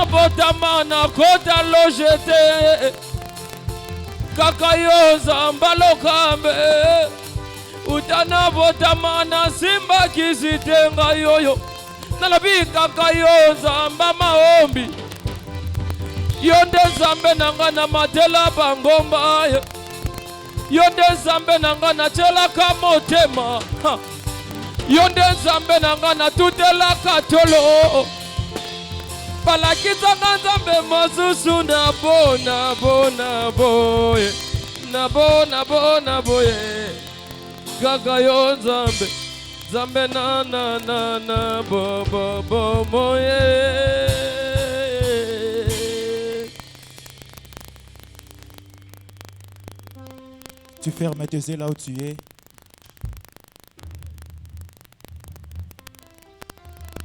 Utana botamana kota lojete Kakayo zambalo kambe Utana botamana simba kisitenga yoyo Nalabi kakayo zamba maombi Yonde zambe nangana matela bangomba Yonde zambe nangana chela kamotema Yonde zambe nangana tutela katolo Palakita nzambe masusu na boye Na boye Kakayo nzambe Zambe na bo moye Tu fermes tes yeux là où tu es.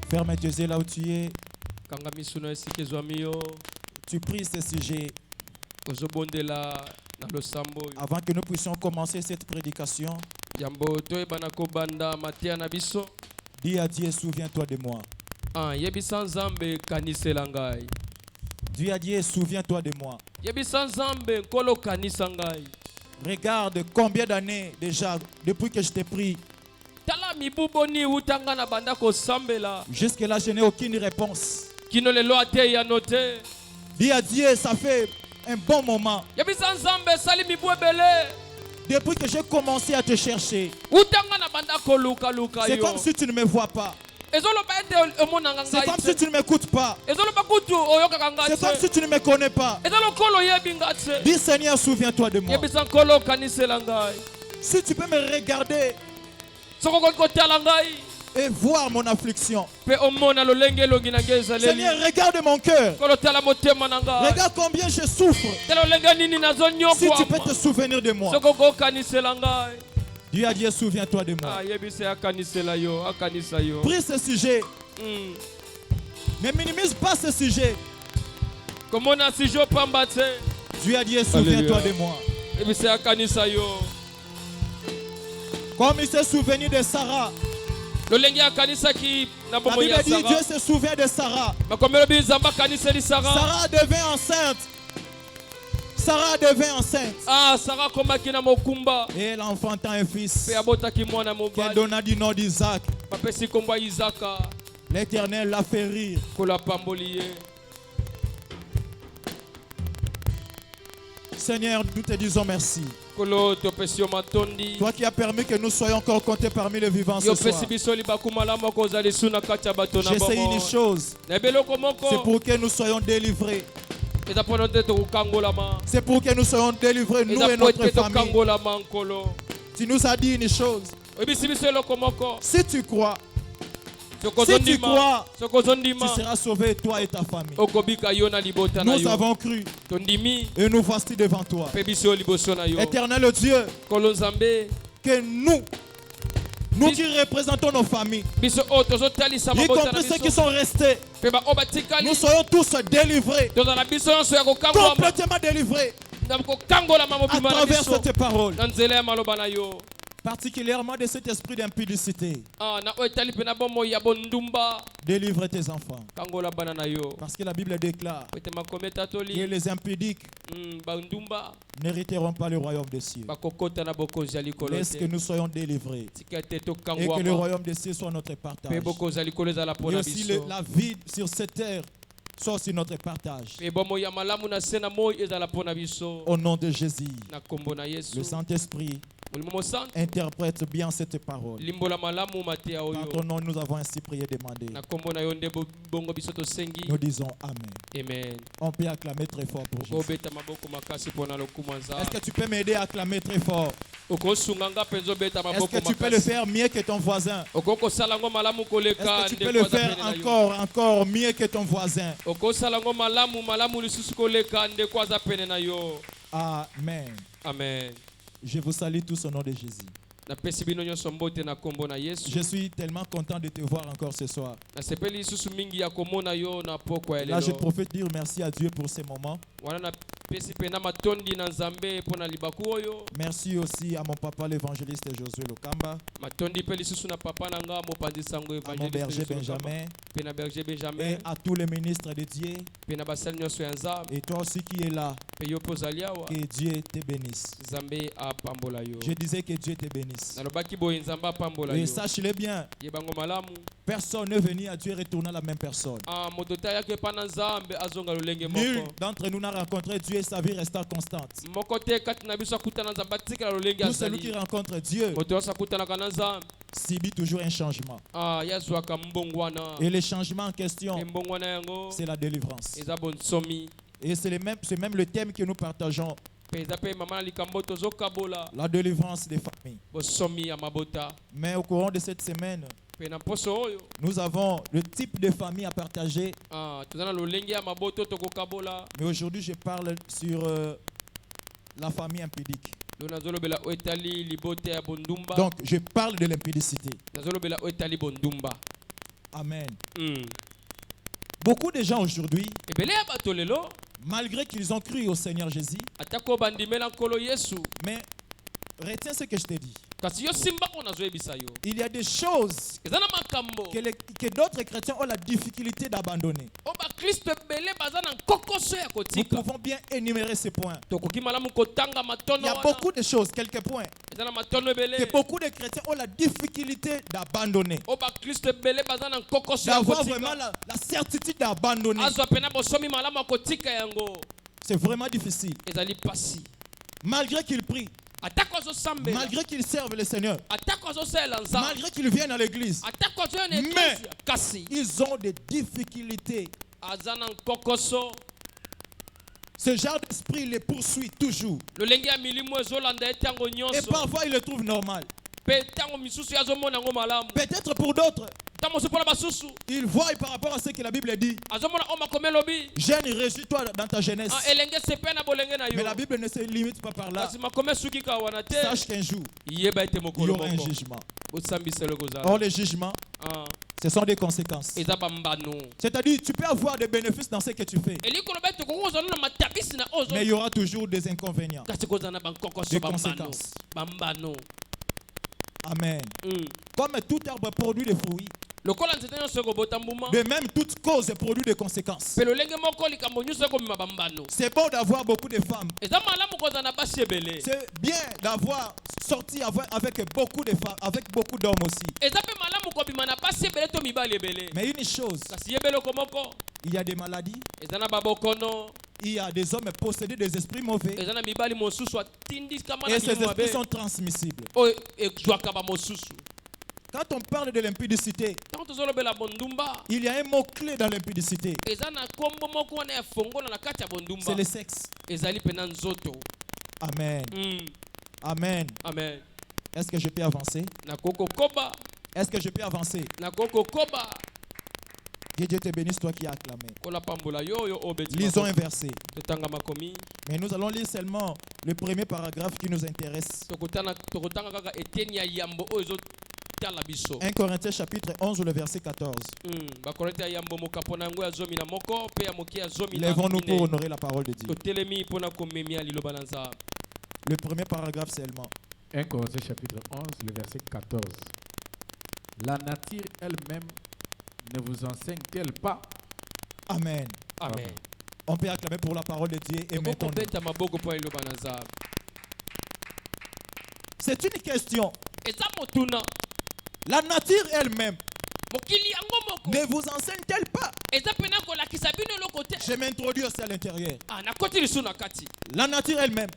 Ferme tes yeux là où tu es. Tu pries ce sujet. Avant que nous puissions commencer cette prédication, dis à Dieu, souviens-toi de moi. Dis à Dieu, souviens-toi de moi. Regarde combien d'années déjà depuis que je t'ai pris. Jusque-là, je n'ai aucune réponse. Dis à Dieu, ça fait un bon moment. Depuis que j'ai commencé à te chercher, c'est comme si tu ne me vois pas. C'est comme si tu ne m'écoutes pas. C'est comme si tu ne me connais pas. Dis Seigneur, souviens-toi de moi. Si tu peux me regarder et voir mon affliction. Seigneur, regarde mon cœur. Regarde combien je souffre. Si tu peux te souvenir de moi. Dieu a dit, souviens-toi de moi. Prie ce sujet. Ne minimise pas ce sujet. Dieu a dit, souviens-toi de moi. Comme il s'est souvenu de Sarah. La Bible dit, Dieu se souvient de Sarah. Sarah devint enceinte. Et elle enfanta un fils qu'elle donna du nom d'Isaac. L'Éternel l'a fait rire. Seigneur, nous te disons merci. Toi qui as permis que nous soyons encore comptés parmi les vivants ce soir. J'essaie une chose. C'est pour que nous soyons délivrés. C'est pour que nous soyons délivrés, nous et notre famille. Tu nous as dit une chose. Si tu crois, tu seras sauvé, toi et ta famille. Nous avons cru et nous voici devant toi. Éternel Dieu, que nous qui représentons nos familles, y compris ceux qui sont restés, nous soyons tous délivrés, complètement délivrés à travers cette parole. Particulièrement de cet esprit d'impudicité. Délivre tes enfants. Parce que la Bible déclare que les impudiques n'hériteront pas le royaume des cieux. Laisse que nous soyons délivrés et que le royaume des cieux soit notre partage. Et aussi la vie sur cette terre soit aussi notre partage. Au nom de Jésus, le Saint-Esprit interprète bien cette parole. Dans ton nom, nous avons ainsi prié et demandé. Nous disons Amen. On peut acclamer très fort pour Jésus. Est-ce que tu peux m'aider à acclamer très fort? Est-ce que tu peux le faire mieux que ton voisin? Est-ce que tu peux le faire encore mieux que ton voisin? Amen. Amen. Je vous salue tous au nom de Jésus. Je suis tellement content de te voir encore ce soir. Là, je profite dire merci à Dieu pour ces moments. Merci aussi à mon papa l'évangéliste Josué Lokamba, à mon berger Benjamin, et à tous les ministres de Dieu, et toi aussi qui es là, que Dieu te bénisse. Je disais que Dieu te bénisse. Et sache-le bien, personne n'est venu à Dieu retourner à la même personne. Nul d'entre nous n'a rencontré Dieu et sa vie resta constante. Tout celui qui rencontre Dieu subit toujours un changement. Et le changement en question, c'est la délivrance. Et c'est même le thème que nous partageons. La délivrance des familles. Mais au courant de cette semaine, nous avons le type de famille à partager. Mais aujourd'hui, je parle sur la famille impudique. Donc, je parle de l'impudicité. Amen. Beaucoup de gens aujourd'hui, malgré qu'ils ont cru au Seigneur Jésus, mais retiens ce que je t'ai dit. Il y a des choses que d'autres chrétiens ont la difficulté d'abandonner. Nous pouvons bien énumérer ces points. Il y a beaucoup de choses, quelques points, que beaucoup de chrétiens ont la difficulté d'abandonner. D'avoir vraiment la certitude d'abandonner. C'est vraiment difficile. Malgré qu'ils prient, malgré qu'ils servent le Seigneur, malgré qu'ils viennent à l'église, mais ils ont des difficultés. Ce genre d'esprit les poursuit toujours. Et parfois ils le trouvent normal. Peut-être pour d'autres, ils voient par rapport à ce que la Bible dit. Jeune, réjouis-toi dans ta jeunesse. Mais la Bible ne se limite pas par là. Sache qu'un jour, il y aura un jugement. Or, les jugements, ce sont des conséquences. C'est-à-dire, tu peux avoir des bénéfices dans ce que tu fais, mais il y aura toujours des inconvénients, des conséquences. Amen. Comme tout arbre produit des fruits, de même toute cause produit des conséquences. C'est bon d'avoir beaucoup de femmes. C'est bien d'avoir sorti avec beaucoup de femmes, avec beaucoup d'hommes aussi. Mais une chose, il y a des maladies, il y a des hommes possédés des esprits mauvais, et ces esprits sont transmissibles. Quand on parle de l'impudicité, il y a un mot-clé dans l'impudicité. C'est le sexe. Amen. Amen. Amen. Est-ce que je peux avancer? Est-ce que je peux avancer? Que Dieu te bénisse, toi qui as acclamé. Lisons un verset. Mais nous allons lire seulement le premier paragraphe qui nous intéresse. 1 Corinthiens chapitre 11, le verset 14. Lèvons-nous pour honorer la parole de Dieu. Le premier paragraphe seulement. 1 Corinthiens chapitre 11, le verset 14. La nature elle-même ne vous enseigne-t-elle pas? Amen. Amen. On peut acclamer pour la parole de Dieu et mettons-nous. C'est une question. La nature elle-même ne vous enseigne-t-elle pas? Je m'introduis aussi à l'intérieur. La nature elle-même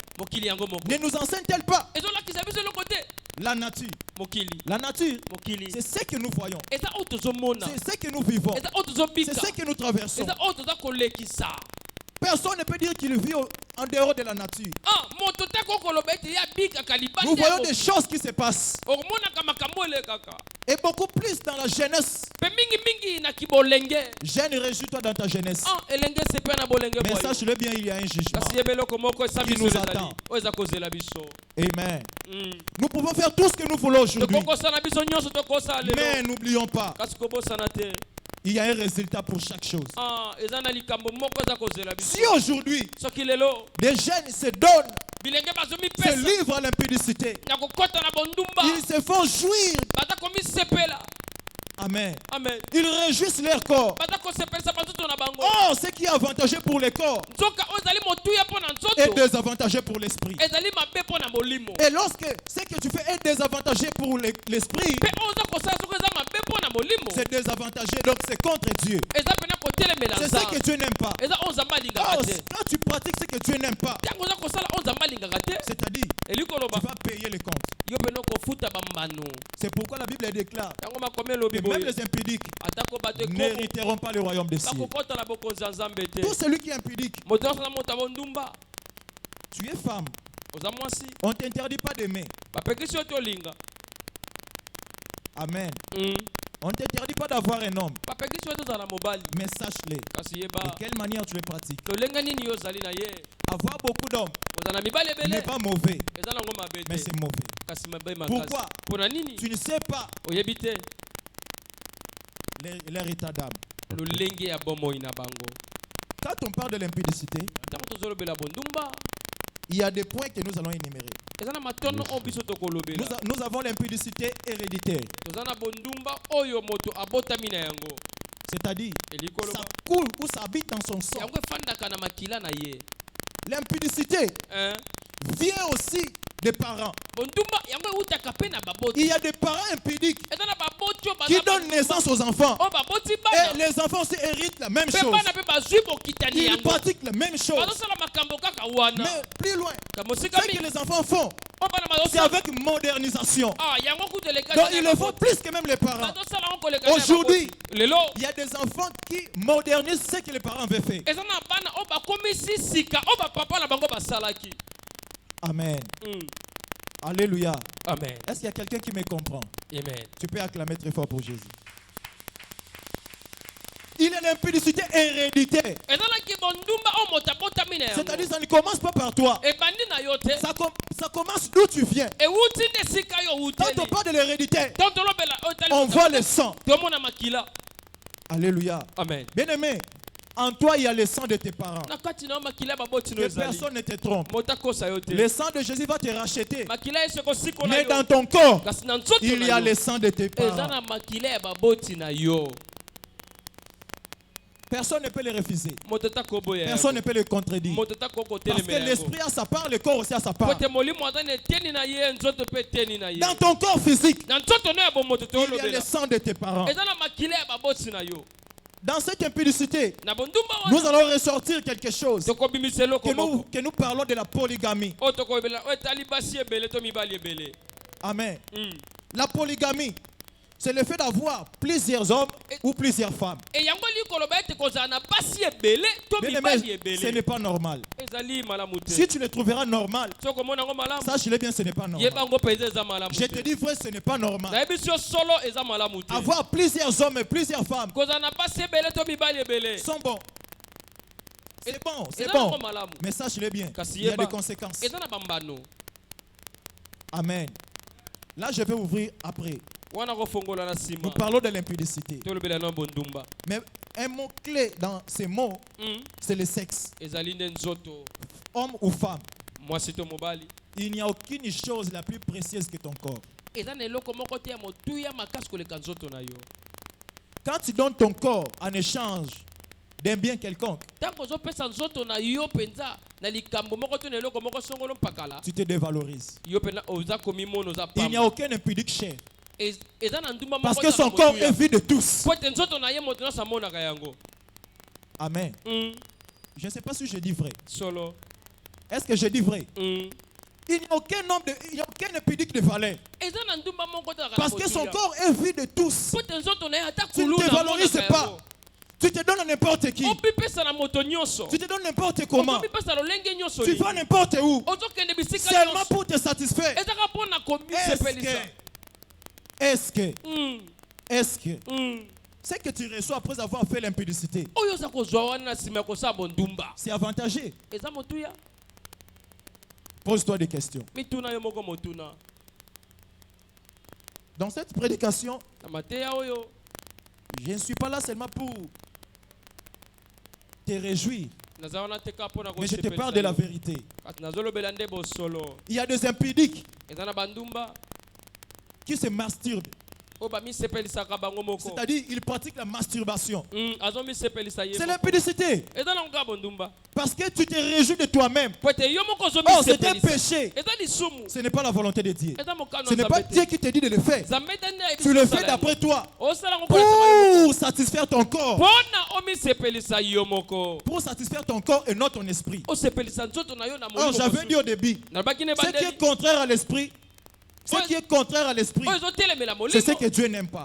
ne nous enseigne-t-elle pas? La nature, c'est ce que nous voyons, c'est ce que nous vivons, c'est ce que nous traversons. Personne ne peut dire qu'il vit en dehors de la nature. Nous voyons des choses qui se passent. Et beaucoup plus dans la jeunesse. Jeune, réjouis-toi dans ta jeunesse. Mais sache-le bien, il y a un jugement qui nous attend. Amen. Nous pouvons faire tout ce que nous voulons aujourd'hui. Mais n'oublions pas il y a un résultat pour chaque chose. Si aujourd'hui, des jeunes se donnent, se livrent à l'impudicité, ils se font jouir. Amen. Amen. Ils réjouissent leur corps. Oh, ce qui est avantageux pour le corps est désavantageux pour l'esprit. Et lorsque ce que tu fais est désavantageux pour l'esprit, c'est désavantageux, donc c'est contre Dieu. C'est ce que Dieu n'aime pas. Oh, quand tu pratiques ce que Dieu n'aime pas, c'est-à-dire, tu vas payer les comptes. C'est pourquoi la Bible déclare que même les impudiques n'hériteront pas le royaume des cieux. Tout celui qui est impudique, tu es femme, on ne t'interdit pas d'aimer. Amen. On ne t'interdit pas d'avoir un homme. Mais sache-le. De quelle manière tu le pratiques. Avoir beaucoup d'hommes n'est pas mauvais, mais c'est mauvais. Pourquoi? Tu ne sais pas leur état d'âme. Quand on parle de l'impudicité, il y a des points que nous allons énumérer. Nous avons l'impudicité héréditaire. C'est-à-dire, ça coule ou ça habite dans son sang. L'impudicité vient aussi des parents. Il y a des parents impudiques qui donnent naissance aux enfants. Et les enfants aussi héritent la même chose. Ils pratiquent la même chose. Mais plus loin, ce que les enfants font, c'est avec modernisation. Donc ils le font plus que même les parents. Aujourd'hui, il y a des enfants qui modernisent ce que les parents avaient fait. Amen. Alléluia. Amen. Est-ce qu'il y a quelqu'un qui me comprend? Amen. Tu peux acclamer très fort pour Jésus. Il y a l'impudicité héréditaire. C'est-à-dire ça ne commence pas par toi. Ça commence d'où tu viens. Quand on parle de l'hérédité, on voit le sang. Alléluia. Amen. Bien-aimé, en toi il y a le sang de tes parents. Que personne ne te trompe. Le sang de Jésus va te racheter. Mais dans ton corps, il y a le sang de tes parents. Personne ne peut le refuser. Personne ne peut le contredire. Parce que l'esprit a sa part, le corps aussi a sa part. Dans ton corps physique, il y a le sang de tes parents. Dans cette impudicité, nous allons ressortir quelque chose. Que nous parlons de la polygamie. Amen. La polygamie, c'est le fait d'avoir plusieurs hommes ou plusieurs femmes. Ce n'est pas normal. Si tu le trouveras normal, sache-le bien, ce n'est pas normal. Je te dis, frère, ce n'est pas normal. Avoir plusieurs hommes et plusieurs femmes sont bons. C'est bon, c'est bon. Mais sache-le bien, il y a des conséquences. Amen. Là, je vais ouvrir après. Nous parlons de l'impudicité. Mais un mot-clé dans ces mots, c'est le sexe. Homme ou femme. Il n'y a aucune chose la plus précieuse que ton corps. Quand tu donnes ton corps en échange d'un bien quelconque, tu te dévalorises. Il n'y a aucun impudique cher. Parce que son corps est vu de tous. Amen. Je ne sais pas si je dis vrai. Est-ce que je dis vrai? Il n'y a aucun homme, il n'y a aucun impudique de valeur. Parce que son corps est vu de tous. Tu ne te valorises pas. Tu te donnes à n'importe qui. Tu te donnes n'importe comment. Tu vas n'importe où. Seulement pour te satisfaire. Est-ce que ce que tu reçois après avoir fait l'impudicité, c'est avantageux? Pose-toi des questions. Dans cette prédication, Je ne suis pas là seulement pour te réjouir, mais je te parle de la vérité. Il y a des impudiques qui se masturbent. C'est-à-dire, ils pratiquent la masturbation. C'est l'impudicité. Parce que tu te réjouis de toi-même. Oh, c'est un péché. Ce n'est pas la volonté de Dieu. Ce n'est pas Dieu qui te dit de le faire. Tu le fais d'après toi. Pour satisfaire ton corps. Pour satisfaire ton corps et non ton esprit. Oh, j'avais dit au début, ce qui est contraire à l'esprit, ce qui est contraire à l'esprit, c'est ce que Dieu n'aime pas.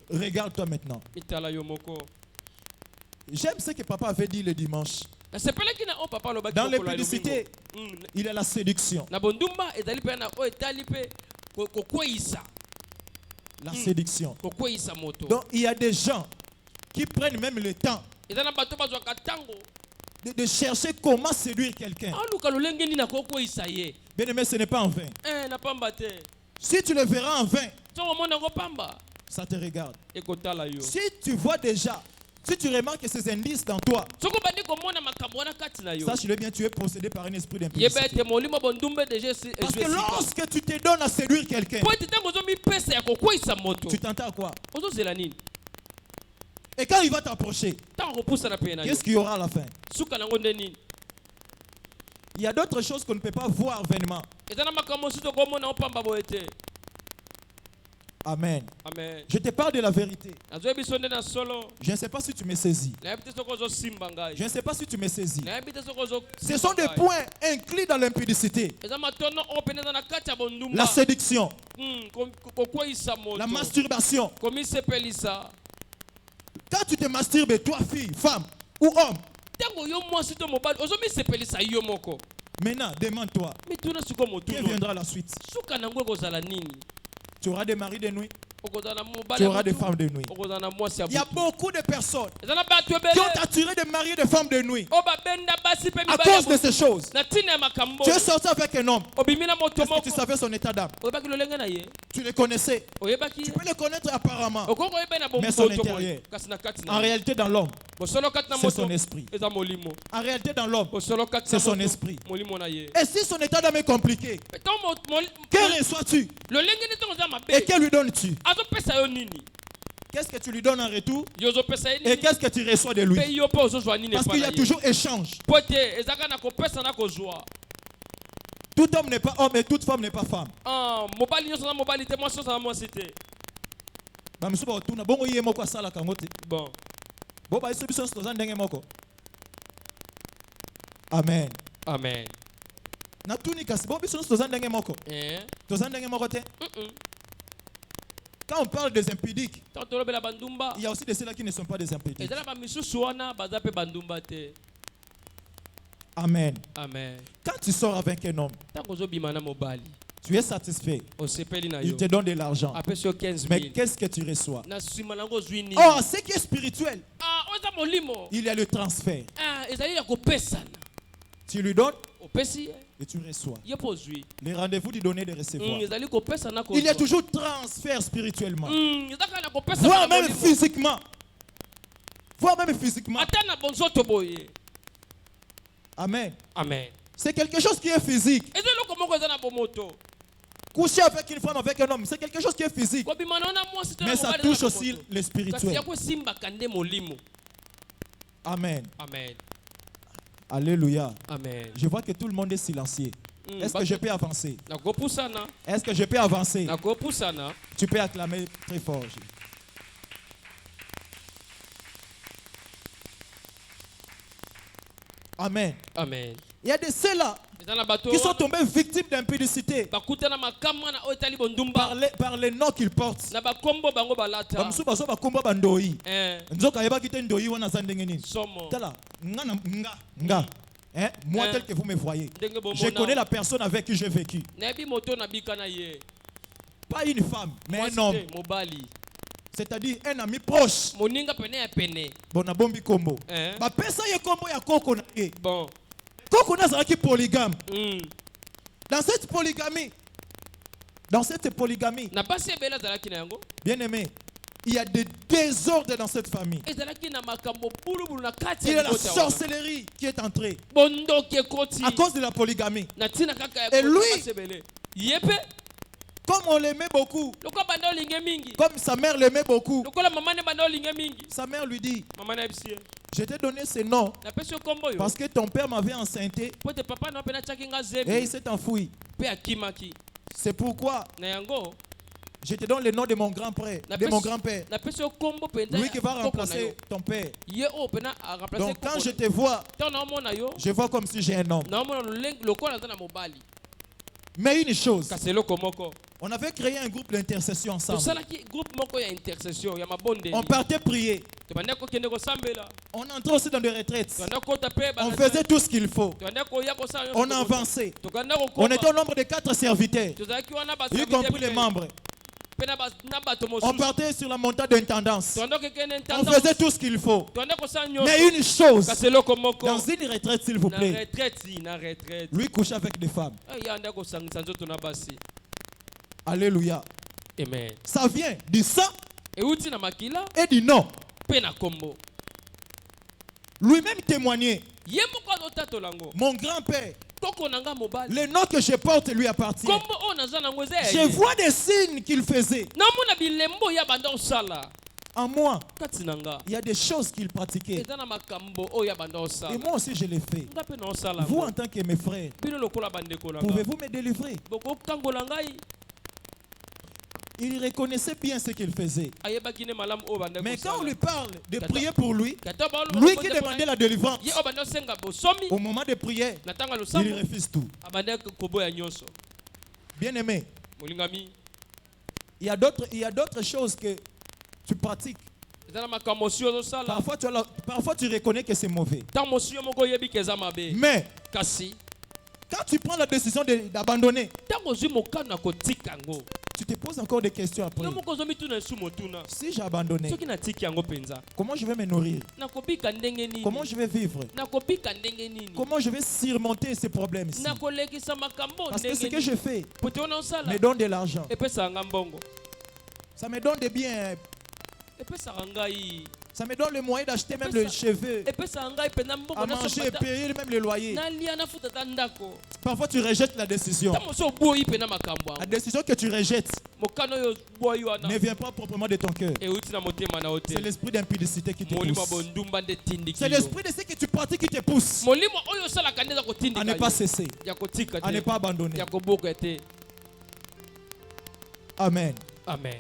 Regarde-toi maintenant. J'aime ce que papa avait dit le dimanche. Dans les publicités, il y a la séduction. La séduction. Donc il y a des gens qui prennent même le temps de chercher comment séduire quelqu'un. Bien aimé, ce n'est pas en vain. Si tu le verras en vain, ça te regarde. Si tu vois déjà, si tu remarques ces indices dans toi, sache-le bien, tu es possédé par un esprit d'impudicité. Parce que lorsque tu te donnes à séduire quelqu'un, tu t'entends à quoi? Et quand il va t'approcher, qu'est-ce qu'il y aura à la fin? Il y a d'autres choses qu'on ne peut pas voir vainement. Amen. Amen. Je te parle de la vérité. Je ne sais pas si tu me saisis. Je ne sais pas si tu me saisis. Ce sont des points inclus dans l'impudicité. La séduction. La masturbation. Quand tu te masturbes, toi, fille, femme ou homme, maintenant, demande-toi, qui viendra la suite? Tu auras des maris de nuit, tu auras des femmes de nuit. Il y a beaucoup de personnes qui ont attiré des maris et des femmes de nuit à cause de ces choses. Tu es sorti avec un homme. Est-ce que tu savais son état d'âme? Tu le connaissais. Tu peux le connaître apparemment, mais son intérieur. En réalité, dans l'homme, c'est son esprit. En réalité, dans l'homme, c'est son esprit. Et si son état d'âme est compliqué, que reçois-tu? Et que lui donnes-tu? Qu'est-ce que tu lui donnes en retour? Et qu'est-ce que tu reçois de lui? Parce qu'il y a toujours échange. Tout homme n'est pas homme et toute femme n'est pas femme. Bon. Amen. Amen. Quand on parle des impudiques, il y a aussi de ceux-là qui ne sont pas des impudiques. Amen. Amen. Quand tu sors avec un homme, tu es satisfait. Il te donne de l'argent. Mais qu'est-ce que tu reçois? Oh, ce qui est spirituel, il y a le transfert. Tu lui donnes et tu reçois. Les rendez-vous du donner et de recevoir. Il y a toujours transfert spirituellement. Voire même physiquement. Amen. Amen. C'est quelque chose qui est physique. Coucher avec une femme, avec un homme, c'est quelque chose qui est physique. Mais ça touche aussi le spirituel. Amen. Amen. Alléluia. Amen. Je vois que tout le monde est silencieux. Est-ce que je peux avancer? Est-ce que je peux avancer? Tu peux acclamer très fort. Amen. Amen. Il y a de ceux-là qui sont tombés victimes d'impudicité par les noms qu'ils portent. Moi tel que vous me voyez, je connais la personne avec qui j'ai vécu. Pas une femme, mais un homme. C'est-à-dire un ami proche. Bonabombi kombo. Ba pesa ye kombo ya koko na ye. Bon. Koko na zaki polygame. Dans cette polygamie, Dans cette polygamie, bien aimé, il y a des désordres dans cette famille. Il y a la sorcellerie qui est entrée à cause de la polygamie. Et lui, comme on l'aimait beaucoup, comme sa mère l'aimait beaucoup, sa mère lui dit, je t'ai donné ce nom parce que ton père m'avait enceinté et il s'est enfoui. C'est pourquoi je te donne le nom de mon grand-père, lui qui va remplacer ton père. Donc quand je te vois, je vois comme si j'ai un homme. Mais une chose, on avait créé un groupe d'intercession ensemble. On partait prier. On entrait aussi dans des retraites. On faisait tout ce qu'il faut. On avançait. On était au nombre de 4 serviteurs, y compris les membres. On partait sur la montagne d'intendance. On faisait tout ce qu'il faut. Mais une chose, dans une retraite, s'il vous plaît, lui couchait avec des femmes. Alléluia. Amen. Ça vient du sang et du nom. Lui-même témoignait. Mon grand-père, le nom que je porte lui appartient. Je vois des signes qu'il faisait. En moi, il y a des choses qu'il pratiquait. Et moi aussi je l'ai fait. Vous en tant que mes frères, pouvez-vous me délivrer? Il reconnaissait bien ce qu'il faisait. Mais quand on lui parle de prier pour lui, lui qui demandait la délivrance, au moment de prier, il refuse tout. Bien aimé, il y a d'autres choses que tu pratiques. Parfois tu reconnais que c'est mauvais. Mais quand tu prends la décision d'abandonner, tu te poses encore des questions après. Si j'ai abandonné, comment je vais me nourrir? Comment je vais vivre? Comment je vais surmonter ces problèmes ici? Parce que ce que je fais me donne de l'argent. Ça me donne des biens. Ça me donne le moyen d'acheter même les cheveux, à manger et payer même le loyer. Parfois tu rejettes la décision. La décision que tu rejettes ne vient pas proprement de ton cœur. C'est l'esprit d'impudicité qui te pousse. C'est l'esprit de ce que tu pratiques qui te pousse à ne pas cesser, à ne pas abandonner. Amen. Amen.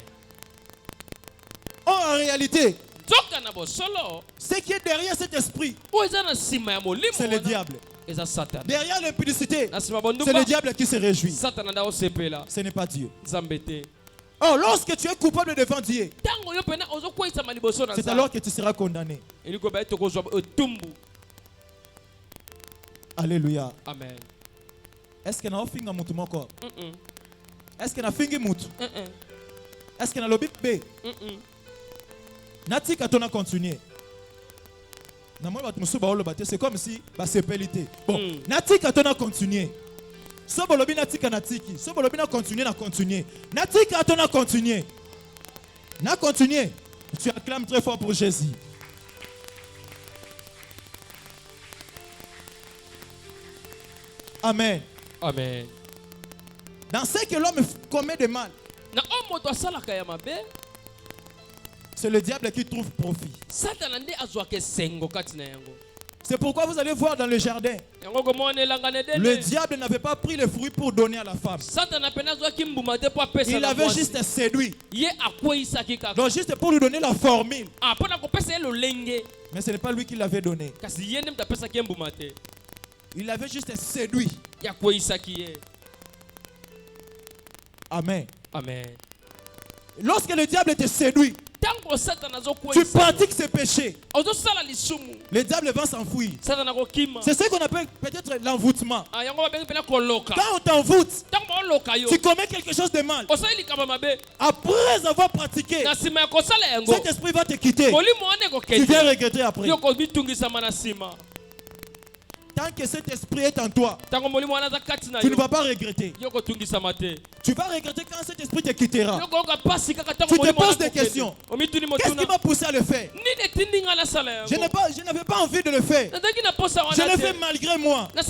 Oh, en réalité, ce qui est derrière cet esprit, c'est le diable. Derrière l'impudicité, c'est le diable qui se réjouit. Ce n'est pas Dieu. Oh, lorsque tu es coupable devant Dieu, c'est alors que tu seras condamné. Alléluia. Amen. Est-ce que nous finga mutu moko? Est-ce que nous fingi mutu? Est-ce que nous lobi be? Nati katona continuer. C'est comme si c'est pelité. Bon, nati katona continuer. Sobolobi nati kanatiki. Sobolobi na continuer na continuer. Nati katona continuer. Na continuer. Tu acclames très fort pour Jésus. Amen. Amen. Dans ce que l'homme commet de mal, c'est le diable qui trouve profit. C'est pourquoi vous allez voir dans le jardin, le diable n'avait pas pris les fruits pour donner à la femme. Il avait juste séduit. Donc juste pour lui donner la formule. Mais ce n'est pas lui qui l'avait donné. Il avait juste séduit. Amen. Amen. Lorsque le diable te séduit, tu pratiques ce péché, le diable va s'enfuir. C'est ce qu'on appelle peut-être l'envoûtement. Quand on t'envoûte, tu commets quelque chose de mal. Après avoir pratiqué, cet esprit va te quitter. Tu viens regretter après. Tant que cet esprit est en toi, tu ne vas pas regretter. Tu vas regretter quand cet esprit te quittera. Tu te poses des questions. Qu'est-ce qui m'a poussé à le faire? Je n'avais pas envie de le faire. Je le fais malgré moi. Mais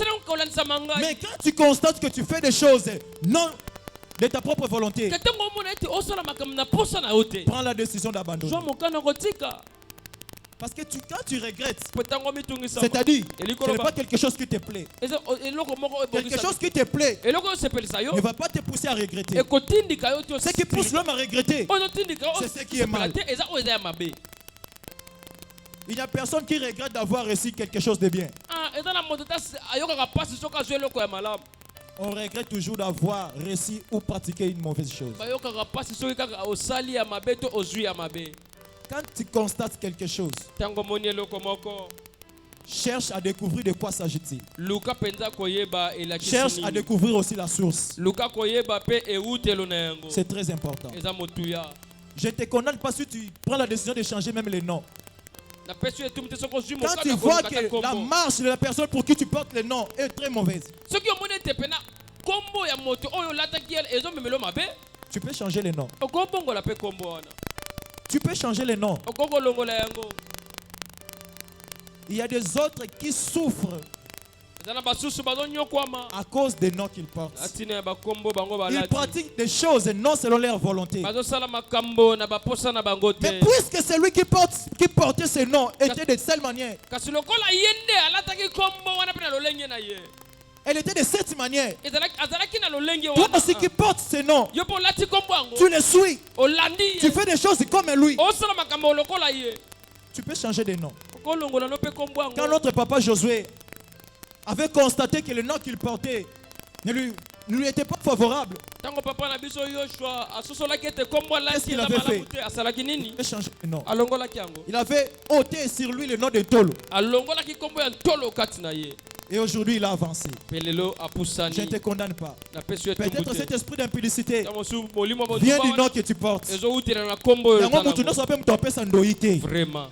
quand tu constates que tu fais des choses non de ta propre volonté, prends la décision d'abandonner. Parce que quand tu regrettes, c'est-à-dire, ce n'est pas quelque chose qui te plaît. Quelque chose qui te plaît ne va pas te pousser à regretter. Ce qui pousse l'homme à regretter, c'est ce qui est mal. Il n'y a personne qui regrette d'avoir réussi quelque chose de bien. On regrette toujours d'avoir réussi ou pratiqué une mauvaise chose. Quand tu constates quelque chose, cherche à découvrir de quoi s'agit-il. Cherche à découvrir aussi la source. C'est très important. Je ne te condamne pas si tu prends la décision de changer même les noms. Quand tu vois que la marche de la personne pour qui tu portes le nom est très mauvaise, tu peux changer les noms. Tu peux changer les noms. Il y a des autres qui souffrent à cause des noms qu'ils portent. Ils pratiquent des choses non selon leur volonté. Mais puisque celui qui portait ces noms était de telle manière, elle était de cette manière, toi aussi qui portes ces noms, tu les suis, tu fais des choses comme lui, tu peux changer de nom. Quand notre papa Josué avait constaté que le nom qu'il portait ne lui était pas favorable, qu'est-ce qu'il avait fait? Il avait changé de nom. Il avait ôté sur lui le nom de Tolo. Et aujourd'hui, il a avancé. Je ne te condamne pas. Peut-être cet esprit d'impudicité vient du nom que tu portes. Vraiment.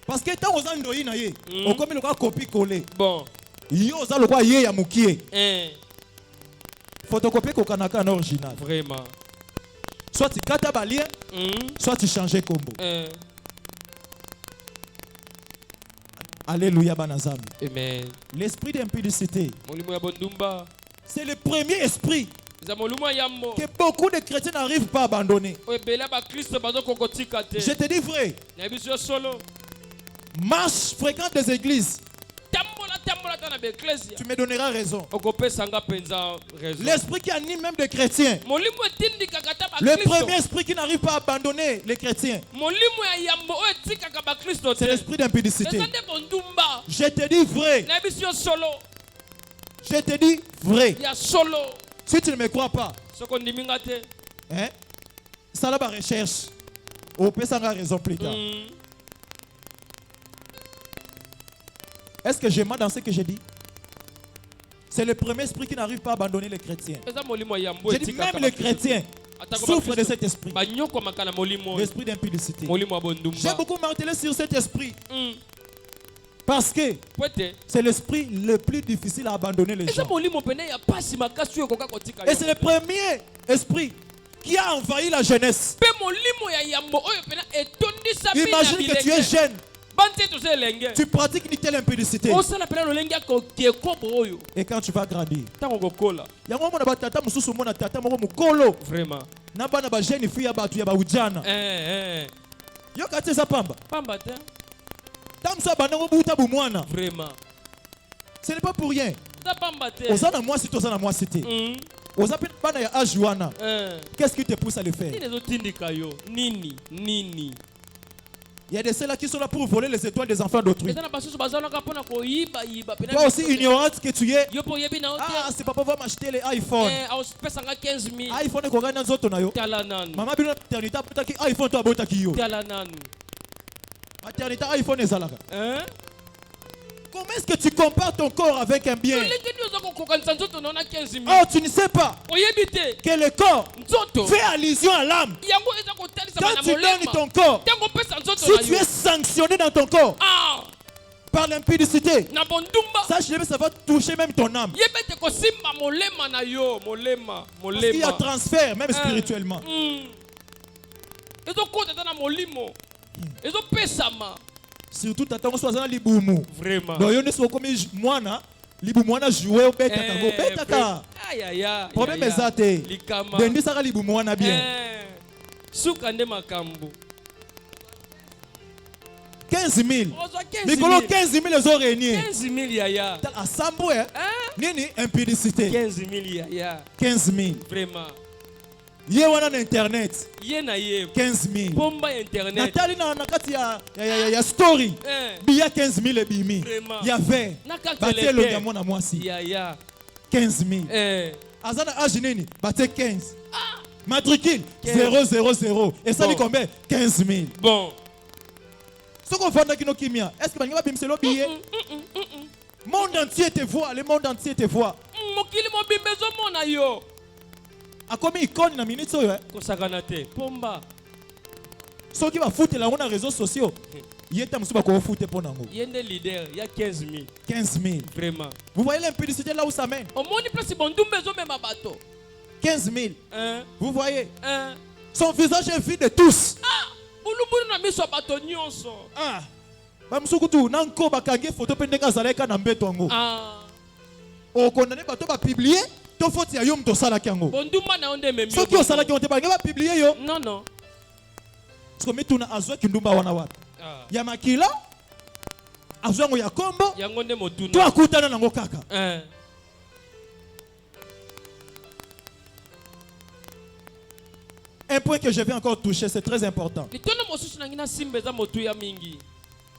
Parce que tant aux andoi na ye, on comme le copie coller. Bon. Yo za le quoi ye ya mukie. Photocopie ko kanaka en original. Vraiment. Soit tu kata balien, soit tu changes combo. Alléluia banazami. Amen. L'esprit d'impudicité, c'est le premier esprit que beaucoup de chrétiens n'arrivent pas à abandonner. Je te dis vrai. Marche, fréquente des églises. Tu me donneras raison. L'esprit qui anime même des chrétiens, le premier esprit qui n'arrive pas à abandonner les chrétiens, c'est l'esprit d'impudicité. Je te dis vrai. Je te dis vrai. Si tu ne me crois pas, ça là, recherche. On peut s'en avoir raison plus tard. Est-ce que je mens dans ce que je dis? C'est le premier esprit qui n'arrive pas à abandonner les chrétiens. Je dis même les chrétiens souffrent de cet esprit. L'esprit d'impudicité. J'ai beaucoup martelé sur cet esprit. Parce que c'est l'esprit le plus difficile à abandonner les gens. Et c'est le premier esprit qui a envahi la jeunesse. Imagine que tu es jeune. Tu pratiques une telle impudicité. Et quand tu vas grandir, vraiment. Vraiment. Ce n'est pas pour rien. Qu'est-ce qui te pousse à le faire? Il y a des ceux-là qui sont là pour voler les étoiles des enfants d'autrui. Toi aussi ignorante que tu es. Ah, c'est papa va m'acheter les iPhone. iPhone est qu'on gagne dans autres nayo. Maman bien maternité qui iPhone toi bota qui yo. Maternité iPhone est zalaka. Comment est-ce que tu compares ton corps avec un bien? Oh, tu ne sais pas que le corps fait allusion à l'âme. Quand tu donnes ton corps, si tu es sanctionné dans ton corps, par l'impudicité, sache que ça va toucher même ton âme. Parce qu'il y a transfert, même spirituellement. Surtout, tu attends soit dans l'iboumu. Vraiment. Donc, il y a comme moi, l'iboumu a joué au bête. Problème est ça. Dendi ça l'iboumu a bien. Soukande makambu. 15 000. Mikolo 15 000 les ont réunis. 15 000 yaya. À Samboué, nini impudicité. 15 000 yaya. 15 000. Vraiment. Yé wana na internet. Yé na yé. 15 000. Bomba internet. Natali na nakati ya story. Biya 15 000 et bimi. Vraiment. Il y avait. Baté le gamin à moi si. Yaya. 15 000. Azana âge nini. Baté 15. Matricule 000. Et ça dit combien? 15 000. Bon. Ce qu'on fait dans Kino Kimia, est-ce que tu vas bimser le billet? Le monde entier te voit, le monde entier te voit. A combien il connaît dans minute so hein? Kosaganate. Pomba. Ce qui va foutre là on a réseaux sociaux. Il est temps de foutre pour nango. Il y a des leaders, il y a 15 000. 15 000. Vraiment. Vous voyez l'impudicité là où ça mène? Au monde place bon tout besoin même bateau. 15 000. Vous voyez? 1. Son visage est vu de tous. Uluburu na miso bato nyonso. Bamsukutu nanko bakange photo pendeka zaleka na mbeto ngo. O condamné bato ba publier to faute ya yom to sala kyango. Bonduma na onde memi. Soki o sala kyango te ba publier yo. Non non. Parce que tuna azwa kindumba wana wapi. Ya makila azwa ngo ya kombo. Yango nde motuna. To akutana nango kaka. Un point que je vais encore toucher, c'est très important.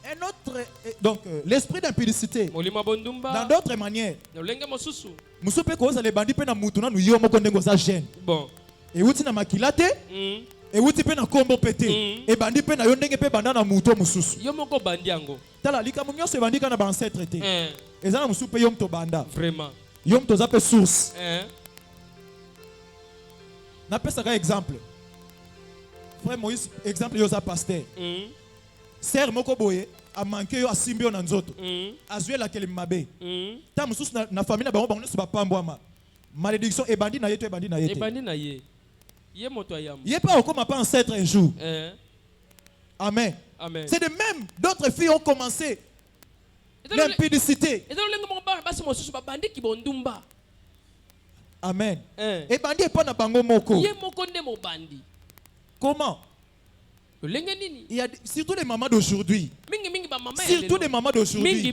Un autre, donc l'esprit d'impudicité, dans d'autres manières, nous peut causer les bandits pena mutuna nous yomo kondengo za gêne. Bon. Et outi na makilate, et outi pena kombo pété, et bandit pena yondenge pe bandana muto mususu. Yomo ko bandiango. Tala likamunyo se bandika na ancêtre été. Et ça na musu pe yom to banda. Vraiment. Yom to zape source. Na pesa ka exemple. Frère Moïse, exemple yosa pasteur. Sœur moko boye a manqué yo asimbio na nzoto. Azwe la kele mabe. Ta mususu na famille na bango bango so ba pambwama. Malédiction et bandit na yeto et bandit na yete. Et bandit na ye. Ye moto ayam. Yé pas encore pas ancêtre un jour. Amen. Amen. C'est de même d'autres filles ont commencé l'impudicité. Et donc le ngomba basi mususu ba bandit ki bondumba. Amen. Et bandit pas na bango moko. Ye moko nde mo bandi. Comment? Il y a surtout les mamans d'aujourd'hui. Surtout les mamans d'aujourd'hui. Les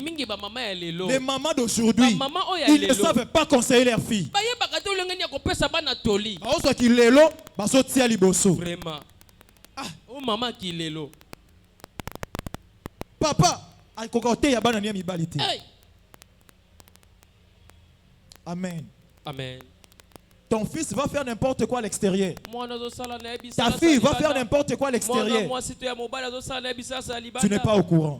mamans d'aujourd'hui, ils ne savent pas conseiller leurs filles. Vraiment. Oh maman qui lelo. Papa, amen. Amen. Ton fils va faire n'importe quoi à l'extérieur. Ta fille va faire n'importe quoi à l'extérieur. Tu n'es pas au courant.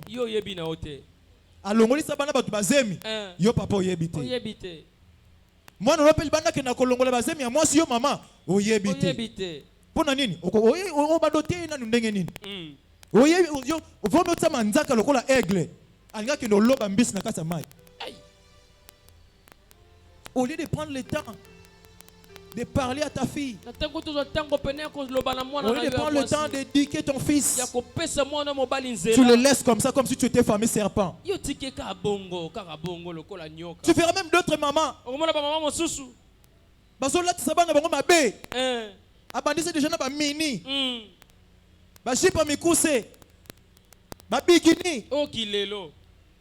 Alongoli sabana batu bazemi. Yo papa oyebite. Moi non appelle bana ke na kolongola bazemi moi si yo mama oyebite. Pona nini? O badote na ndenge nini? Oye yo vomi otsama nzaka lokola aigle. Alinga ke no loba mbisi na kasa mai. Au lieu de prendre le temps de parler à ta fille. Au lieu de prendre le temps d'éduquer ton fils. Tu le laisses comme ça, comme si tu étais famille serpent. Tu feras même d'autres mamans. Abandissez déjà na mini. Jipa mikuse. Bikini.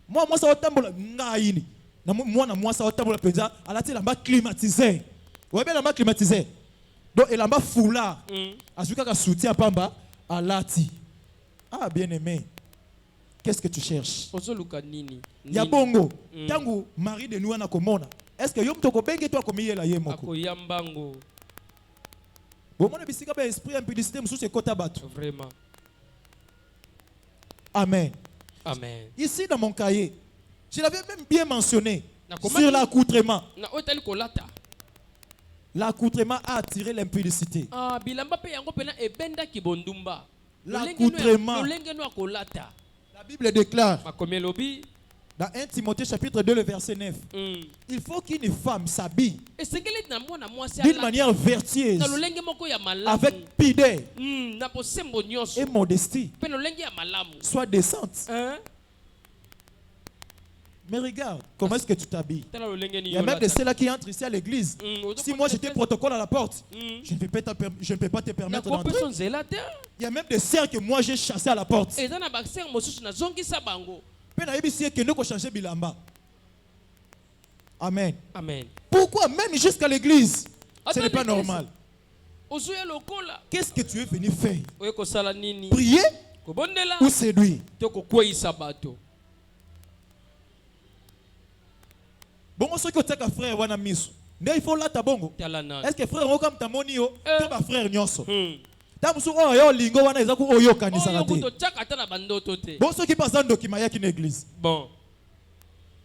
Moi ça va tambola ngaini. Moi ça va tambola penza. Alati la climatisé. Ouais, bien, la climatisé. Donc, elle a un foulard. Azuka ka soutien pamba à lati. Ah, bien aimé. Qu'est-ce que tu cherches? Ya bongo. Tangu mari de nous na komona. Est-ce que yom toko benge toi comme yela yemoko? Akoyambango. Bon, mon bisika ba esprit impudicité musu se kota batu. Vraiment. Amen. Amen. Ici dans mon cahier, je l'avais même bien mentionné sur l'accoutrement. L'accoutrement a attiré l'impudicité. L'accoutrement. La Bible déclare Dans 1 Timothée chapitre 2, le verset 9. Il faut qu'une femme s'habille d'une manière vertueuse, avec pudeur et modestie, soit décente. Mais regarde, comment est-ce que tu t'habilles? Il y a même de ceux-là qui entrent ici à l'église. Si moi j'étais protocole à la porte, je ne peux pas te permettre d'entrer. Il y a même des sœurs que moi j'ai chassées à la porte. Amen. Amen. Pourquoi même jusqu'à l'église? Ce n'est pas normal. Qu'est-ce que tu es venu faire? Prier ou séduire? Bon, ce que tu as frère wana miso. Il faut là ta bongo. Est-ce que frère okam ta moni yo? Tu ba frère nyonso. Ta musu o yo lingo wana ezaku oyo kanisa la te. Bon, ce qui passe dans document ya ki église. Bon.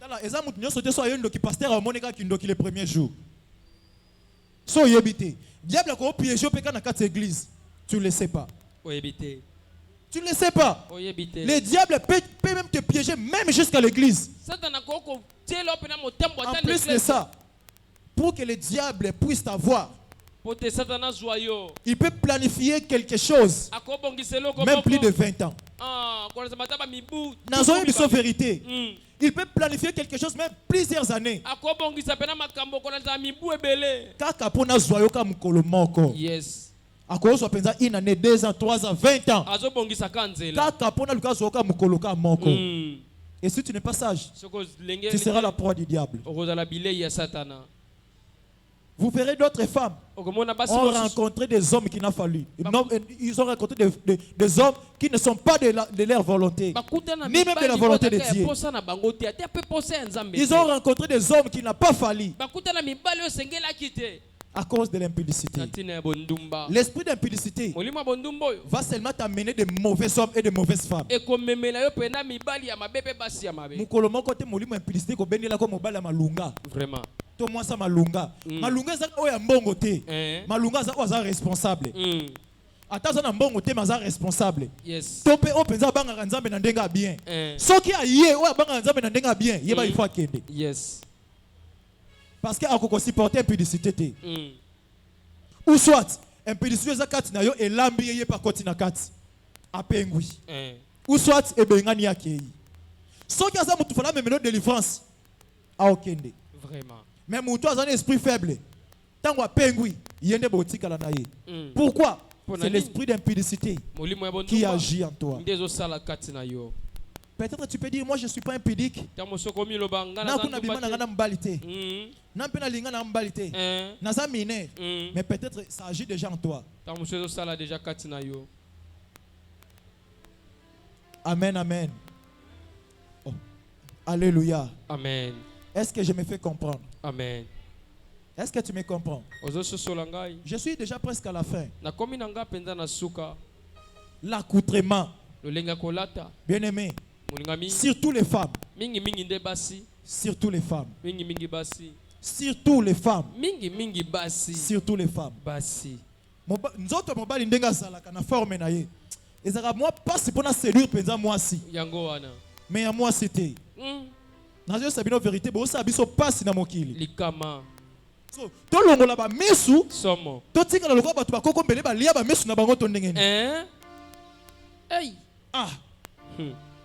Tala ezamu nyonso te so yo ndoki pasteur a monika ki ndoki le premier jour. So yebité. Diable ko piéger peka na quatre église. Tu le sais pas. Oyebité. Tu ne le sais pas. Le diable peut même te piéger même jusqu'à l'église. En plus de ça, pour que le diable puisse t'avoir, il peut planifier quelque chose, même plus de 20 ans. Dans une vérité, il peut planifier quelque chose même plusieurs années. Yes. À cause de une année, 2 ans, 3 ans, 20 ans. Et si tu n'es pas sage, tu seras la proie du diable. Vous verrez d'autres femmes ont rencontré des hommes qui n'ont fallu. Ils ont rencontré des hommes qui ne sont pas de leur volonté, ni même de la volonté de Dieu. Ils ont rencontré des hommes qui n'ont pas fallu à cause de l'impudicité. L'esprit d'impudicité va seulement t'amener de mauvais hommes et de mauvaises femmes. Vraiment. Toi ça malunga. Malunga ça oya mbongo te. Malunga ça oya responsable. Ata na mbongo te maza responsable. Yes. Tope o penza banga nzambe na ndenga bien. Soki aye oya banga nzambe na ndenga bien, yeba il faut akende. Yes. Parce que akoko supporter impudicité te. Ou soit impudicité za kati na yo elambi ye pa koti na kati. Apengwi. Ou soit ebengani yakei. Soki aza mutu fala memeno délivrance. A okende. Vraiment. Mais mutu aza un esprit faible. Tango apengwi yende botika la na ye. Pourquoi? C'est l'esprit d'impudicité qui agit en toi. Peut-être tu peux dire, moi je ne suis pas impudique. Mais peut-être ça agit déjà en toi. Amen, amen. Oh. Alléluia. Amen. Est-ce que je me fais comprendre? Amen. Est-ce que tu me comprends? Je suis déjà presque à la fin. L'accoutrement. Bien aimé. Surtout les femmes. Surtout les femmes. Surtout les femmes. Surtout les femmes. Nzoto mobali ndenga zalaka na forme na ye. Ezaka moi passe pour na séduire penza moi si. Mais à moi c'était. Nazo sabino vérité bo sabiso passe na mokili. Likama. So, to longola ba mesu. Somo. To tika na lokwa batu ba koko mbele ba lia ba mesu na bango to ndenge ni. Hey. Ah.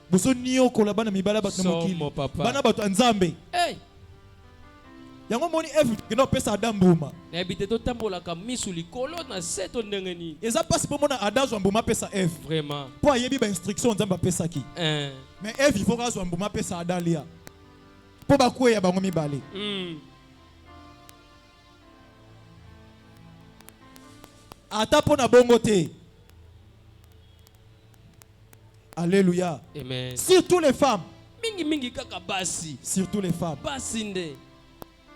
Boso niyo kola bana mibala batu na mokili. Bana batu nzambe. Hey. Yango moni Eve kino pesa Adam mbuma. Na habite to tambola ka misu likolo na seto ndenge ni. Eza passe po mona Adam zo mbuma pesa Eve. Vraiment. Po ayebi ba instruction nzamba pesa ki. Mais Eve il faut ka zo mbuma pesa Adam lia. Po ba kwe ya bango mibale. Ata po na bongo te. Alléluia. Amen. Surtout les femmes. Mingi kaka basi. Surtout les femmes. Basi nde.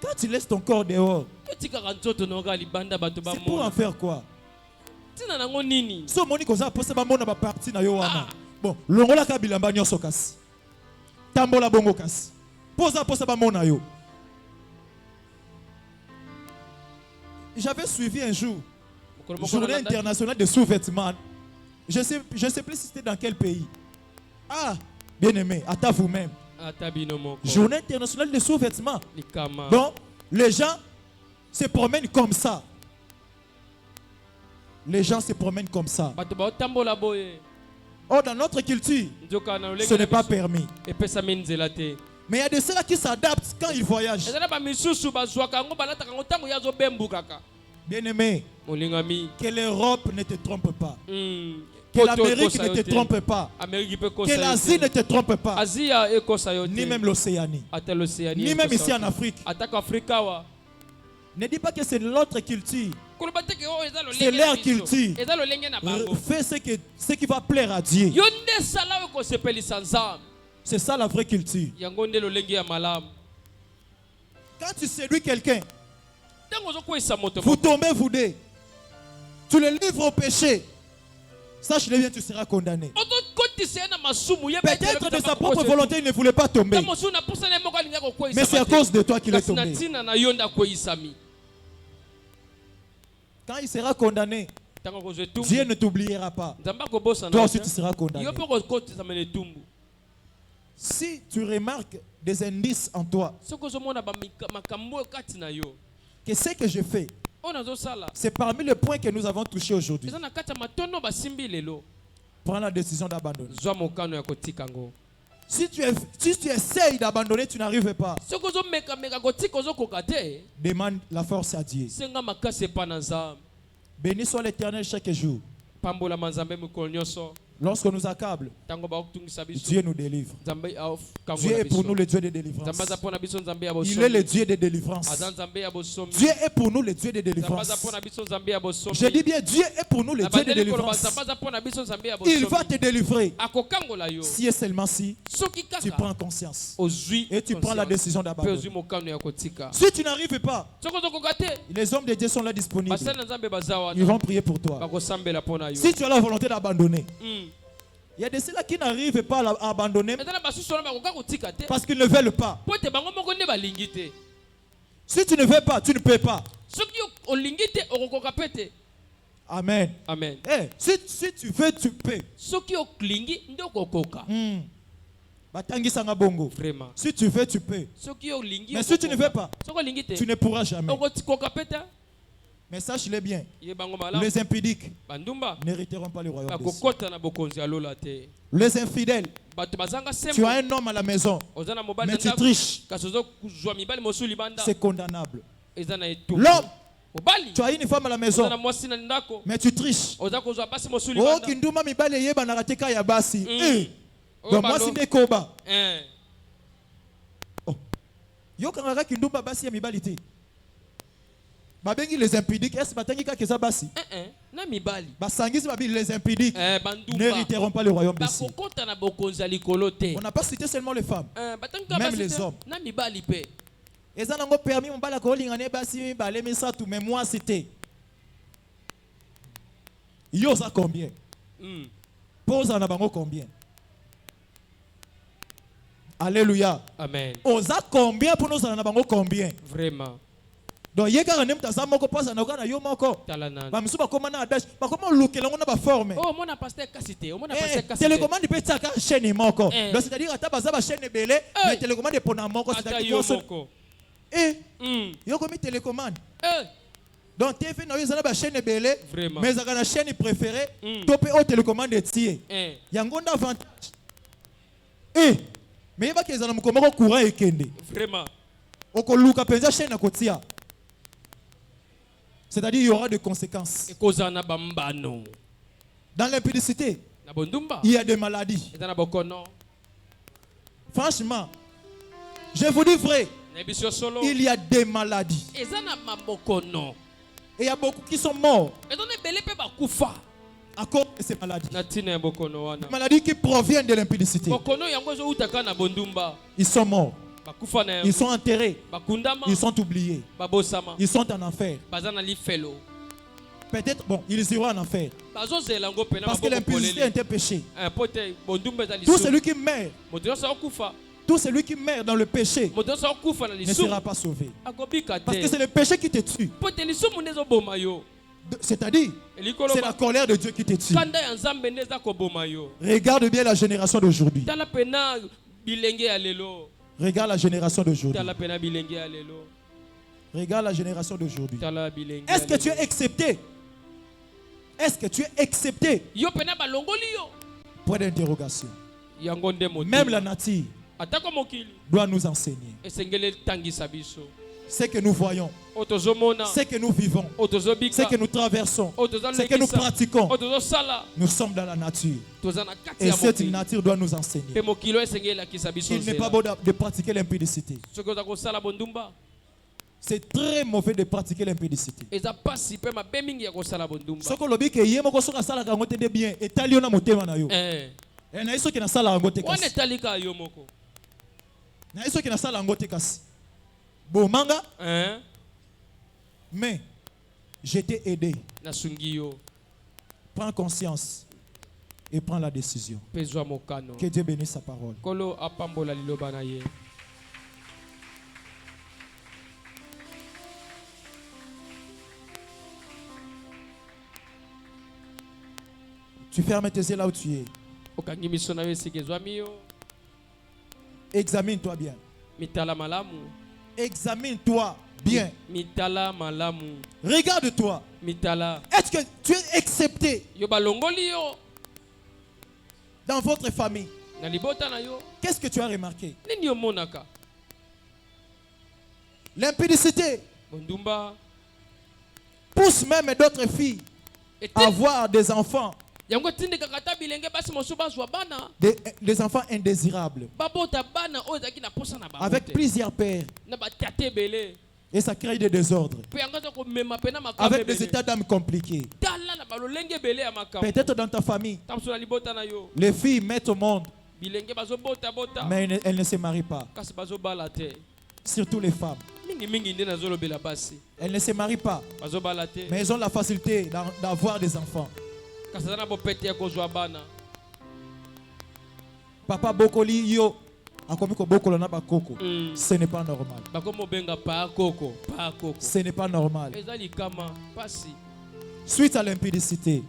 Quand tu laisses ton corps dehors, c'est pour en faire quoi? So moni koza posa ba mona ba parti na yo wana. Bon, longola ka bilamba nyoso kasi. Tambola bongo kasi. Posa ba mona yo. J'avais suivi un jour Journée internationale de sous-vêtements. Je sais plus si c'était dans quel pays. Ah, bien aimé, à ta vous-même. Journée internationale des sous-vêtements. Donc, les gens se promènent comme ça. Les gens se promènent comme ça. Oh, dans notre culture, ce n'est pas permis. Mais il y a des ceux-là qui s'adaptent quand ils voyagent. Bien-aimé, que l'Europe ne te trompe pas. Que l'Amérique ne te trompe pas. Que l'Asie ne te trompe pas. Ni même l'Océanie. Ni même ici en Afrique. Ne dis pas que c'est l'autre culture. C'est leur culture. Fais ce qui va plaire à Dieu. C'est ça la vraie culture. Quand tu séduis quelqu'un, vous tombez, vous deux. Tu le livres au péché. Sache-le bien, tu seras condamné. Peut-être de sa propre volonté, il ne voulait pas tomber. Mais c'est à cause de toi qu'il est tombé. Quand il sera condamné, Dieu ne t'oubliera pas. Toi aussi, tu seras condamné. Si tu remarques des indices en toi, que ce que je fais, c'est parmi les points que nous avons touchés aujourd'hui. Prends la décision d'abandonner. Si tu essayes d'abandonner, tu n'arrives pas. Demande la force à Dieu. Béni soit l'Éternel chaque jour. Lorsqu'on nous accable, Dieu nous délivre. Dieu est pour nous le Dieu de délivrance. Il est le Dieu de délivrance. Dieu est pour nous le Dieu de délivrance. Je dis bien, Dieu est pour nous le Dieu de délivrance. Il va te délivrer. Si et seulement si tu prends conscience et tu prends la décision d'abandonner. Si tu n'arrives pas, les hommes de Dieu sont là disponibles. Ils vont prier pour toi. Si tu as la volonté d'abandonner, il y a des ceux-là qui n'arrivent pas à abandonner parce qu'ils ne veulent pas. Si tu ne veux pas, tu ne peux pas. Amen. Amen. Hey, si tu veux, tu peux. Vraiment. Si tu veux, tu peux. Mais si tu ne veux pas, tu ne pourras jamais. Mais sache-le bien, les impudiques n'hériteront pas le royaume des cieux. Les infidèles, tu as un homme à la maison, mais tu triches, c'est condamnable. L'homme, tu as une femme à la maison, mais tu triches. Oh, kinduma mibale yeba narateka ya basi. Donc moi si nekoba. Oh. Yo kangaka kinduma basi ya mibalite. Les impudiques, est-ce que basi? Les impudiques n'hériteront pas le royaume des cieux. On n'a pas cité seulement les femmes, même les hommes. Et ça n'a permis mon bala basi mais moi c'était. Yo ça combien? Pose en abango combien? Alléluia. Amen. Osa combien pour nous en abango combien? Vraiment. Donc il y a quand même ta moko passe na kana yo moko. Ba misuba koma na dash, ba koma lukela ngona ba forme. Oh mon pasteur Cassité, mon pasteur Cassité. Télécommande peut tsaka chaîne moko. Donc c'est-à-dire ata baza ba chaîne belé, mais télécommande pona moko c'est-à-dire moko. Yo komi télécommande. Donc TV na yo zana ba chaîne belé, mais zaka na chaîne préférée, topé au télécommande tie. Yangonda avantage. Mais ba kezana mukomoko courant ekende. Vraiment. Okoluka penza chaîne na kotia. C'est-à-dire il y aura des conséquences. Dans l'impudicité, il y a des maladies. Franchement, je vous dis vrai, il y a des maladies. Et il y a beaucoup qui sont morts à cause de ces maladies. Des maladies qui proviennent de l'impudicité. Ils sont morts. Ils sont enterrés. Ils sont oubliés. Ils sont en enfer. Peut-être, bon, ils iront en enfer. Parce que l'impudicité est un péché. Tout celui qui meurt, tout celui qui meurt dans le péché ne sera pas sauvé. Parce que c'est le péché qui te tue. C'est-à-dire, c'est la colère de Dieu qui te tue. Regarde bien la génération d'aujourd'hui. Regarde la génération d'aujourd'hui. Regarde la génération d'aujourd'hui. Est-ce que tu es accepté? Est-ce que tu es accepté? Point d'interrogation. Même la nature doit nous enseigner. Ce que nous voyons, ce que nous vivons, ce que nous traversons, ce que nous pratiquons, nous sommes dans la nature. Et cette nature doit nous enseigner. Il n'est pas bon de pratiquer l'impudicité. C'est très mauvais de pratiquer l'impudicité. Bon manga, mais je t'ai aidé. Prends conscience et prends la décision. Que Dieu bénisse sa parole. Tu fermes tes yeux là où tu es. Examine-toi bien. Examine-toi bien. Regarde-toi. Est-ce que tu es accepté dans votre famille? Qu'est-ce que tu as remarqué? L'impudicité pousse même d'autres filles à avoir des enfants. Des enfants indésirables avec plusieurs pères, et ça crée des désordres avec des états d'âme compliqués. Peut-être dans ta famille, les filles mettent au monde, mais elles ne se marient pas. Surtout les femmes, elles ne se marient pas, mais elles ont la facilité d'avoir des enfants. Papa Bokoli yo akomiko bokolo na bakoko. Ce n'est pas normal. Ce n'est pas normal. Suite à l'impudicité,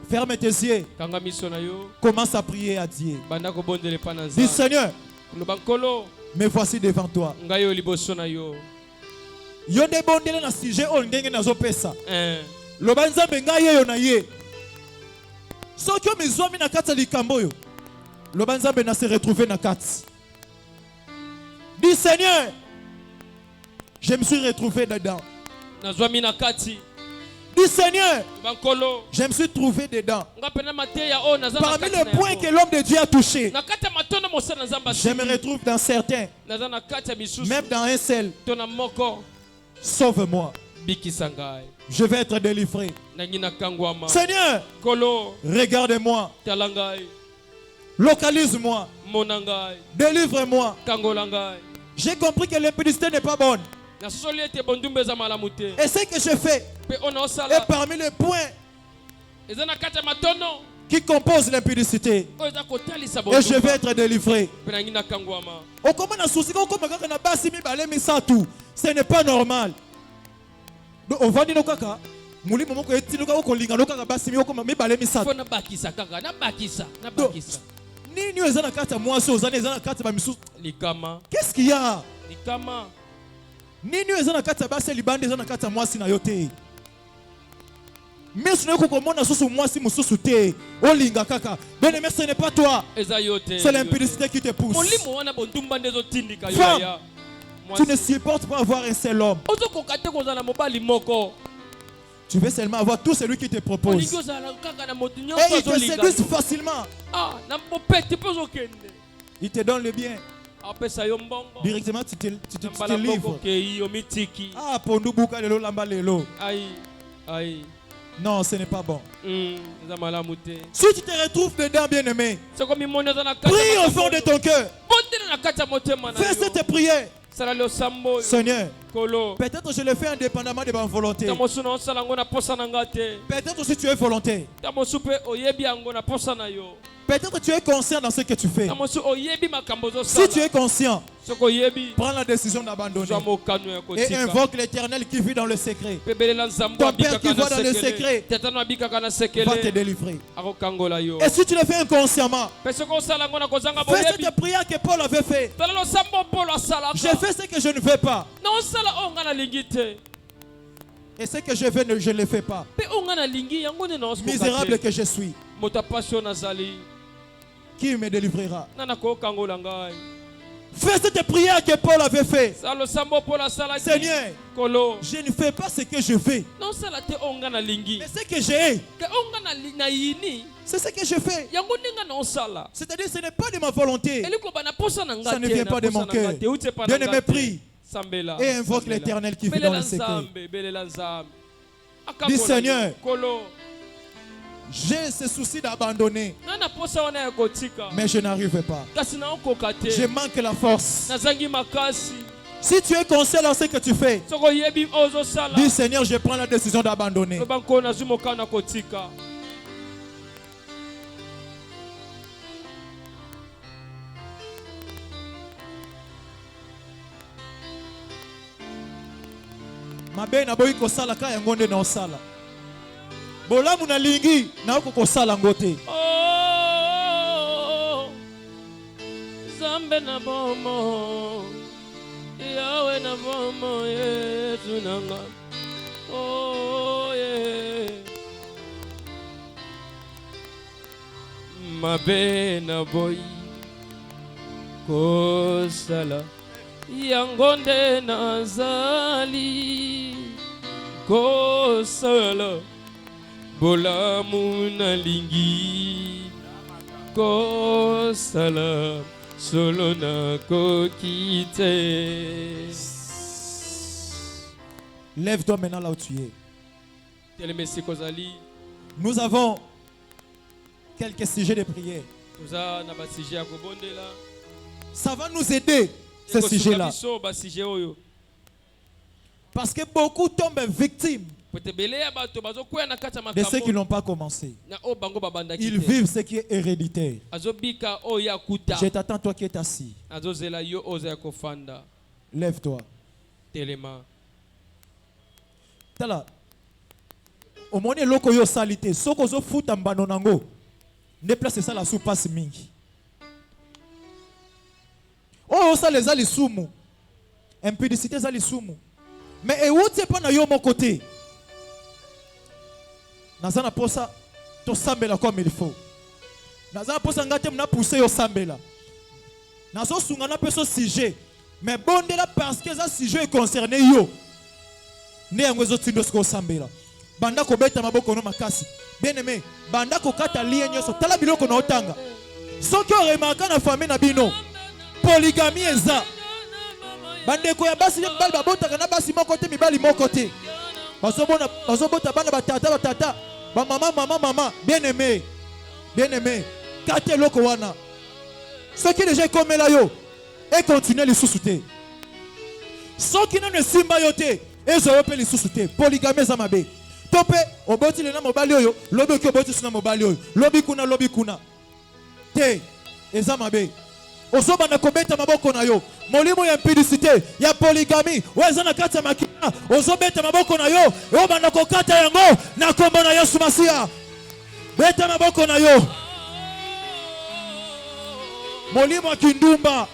ferme tes yeux. Commence à prier à Dieu. Dis Seigneur, me voici devant toi. Yo debondele na sujet o ndenge nazo pesa. Lobanza benga ye na ye. Sokyo mizwami na kati likambo yo. Lobanza bena se retrouver na kati. Dis Seigneur, je me suis retrouvé dedans. Nazwami na kati. Dis Seigneur, je me suis trouvé dedans. Parmi les points que l'homme de Dieu a touché, je me retrouve dans certains, même dans un seul. Sauve-moi. Je vais être délivré. Seigneur, regarde-moi. Localise-moi. Délivre-moi. J'ai compris que l'impudicité n'est pas bonne. Et ce que je fais est parmi les points qui composent l'impudicité. Et je vais être délivré. Ce n'est pas normal. On va dire kaka muli momoko etinuka okolinga lokaka basi mi okoma mibale misatu fona bakisa kaka na bakisa nini ezana kata mwasi ozana ezana kata ba misu likama. Qu'est-ce qu'il y a? Likama nini ezana kata basi libande ezana kata mwasi na yote. Mais ce n'est pas comme on a sous mwasi mususu te olinga kaka. Ben mais ce n'est pas toi. C'est l'impudicité qui te pousse. Tu ne supportes pas avoir un seul homme. Tu veux seulement avoir tout celui qui te propose. Et il te séduit facilement. Il te donne le bien. Directement tu te livres. Ah, pondu buka lelo lamba lelo. Non, ce n'est pas bon. Si tu te retrouves dedans, bien-aimé, prie au fond de ton cœur. Fais cette prière. Seigneur, peut-être je le fais indépendamment de ma volonté. Peut-être si tu es volontaire. Peut-être tu es conscient dans ce que tu fais. Si tu es conscient, prends la décision d'abandonner et invoque l'Éternel qui vit dans le secret. Ton Père qui voit dans le secret va te délivrer. Et si tu le fais inconsciemment, fais cette prière que Paul avait fait. Je fais ce que je ne veux pas. Et ce que je veux, je ne le fais pas. Misérable que je suis, qui me délivrera? Fais cette prière que Paul avait fait. Seigneur, je ne fais pas ce que je veux, mais ce que j'ai, c'est ce que je fais. C'est-à-dire ce n'est pas de ma volonté, ça ne vient pas de mon cœur. Bien-aimé, prie et invoque l'Éternel qui vit dans le secret. Dis Seigneur, j'ai ce souci d'abandonner, mais je n'arrive pas. Je manque la force. Si tu es conscient dans ce que tu fais, dis Seigneur, je prends la décision d'abandonner. Mabe na boyi kosala ka yango nde na osala. Bolamu na lingi na oko kosala ngote. Oh, Zambe na bomo, Yahweh na bomo, Yesu nanga. Oh yeah. Mabe na boyi kosala. Yangonde nazali kosala bolamu na lingi kosala solo na kokite. Lève-toi maintenant là où tu es. Nous avons quelques sujets de prière. Ça va nous aider, ce sujet-là. Parce que beaucoup tombent victimes de ceux qui n'ont pas commencé. Ils vivent ce qui est héréditaire. Je t'attends, toi qui es assis. Lève-toi. Tala. Au moins, loko yo salité. Soko zo futa mbano nango. Ne place ça la soupasse mingi. Oh, ça les a les soumou. Impudicité ça les soumou. Mais et où tu pas na yo mon côté? Nazana posa to sambela comme il faut. Nazana posa ngate mna pousser yo sambela. Nazo sunga na peso sujet. Mais bondela parce que ça sujet est concerné yo. Ne yango zo tindo sko sambela. Banda ko beta maboko no makasi. Bien aimé, banda ko kata lié nyoso tala biloko na otanga. Soki o remarka na famille na bino. Polygamie eza. Bande ko ya basi bali babota kana basi moko te mibali moko te. Bazobota bana batata ba mama bien aimé. Bien aimé. Kate loko wana. Ce qui déjà comme là yo et continuer les sous-souter. Ce qui ne simba yo te et zo pe les sous-souter. Polygamie eza mabe. Tope oboti le na mobali oyo, lobi ko oboti suna mobali oyo. Lobi kuna. Te eza mabe. Ozoba na kobeta maboko na yo. Molimo ya impudicité, ya polygamie. Weza na kata makina. Ozobeta maboko na yo. Oba na kokata yango na kombo na Yesu Masia. Beta maboko na yo. Molimo ya kindumba.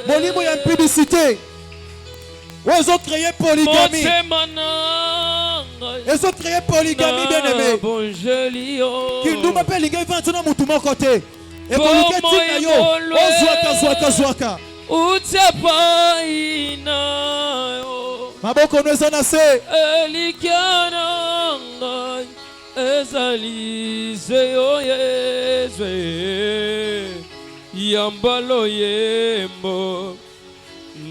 Molimo ya impudicité. Ozo créer polygamie. Ozo créer polygamie bien aimé. Kindumba pe linga vantuna mutu moko te. Et pour le tina yo, zwaka. Utsepa ina yo. Maboko no eza na se. Elikiana ngai ezalize yo Yesu. Yambalo yembo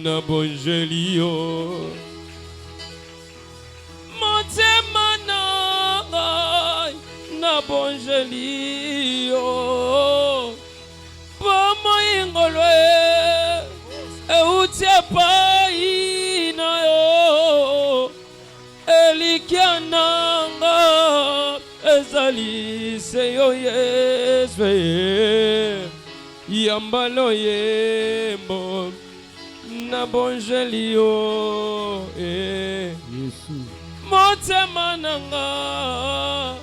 na bonjeli yo. Motema ngai na bonjeli yo. Pomo ingolwe eutia pa ina yo. Elikiananga ezali se yo Yesu. yambalo yembo na bonjelio motema nanga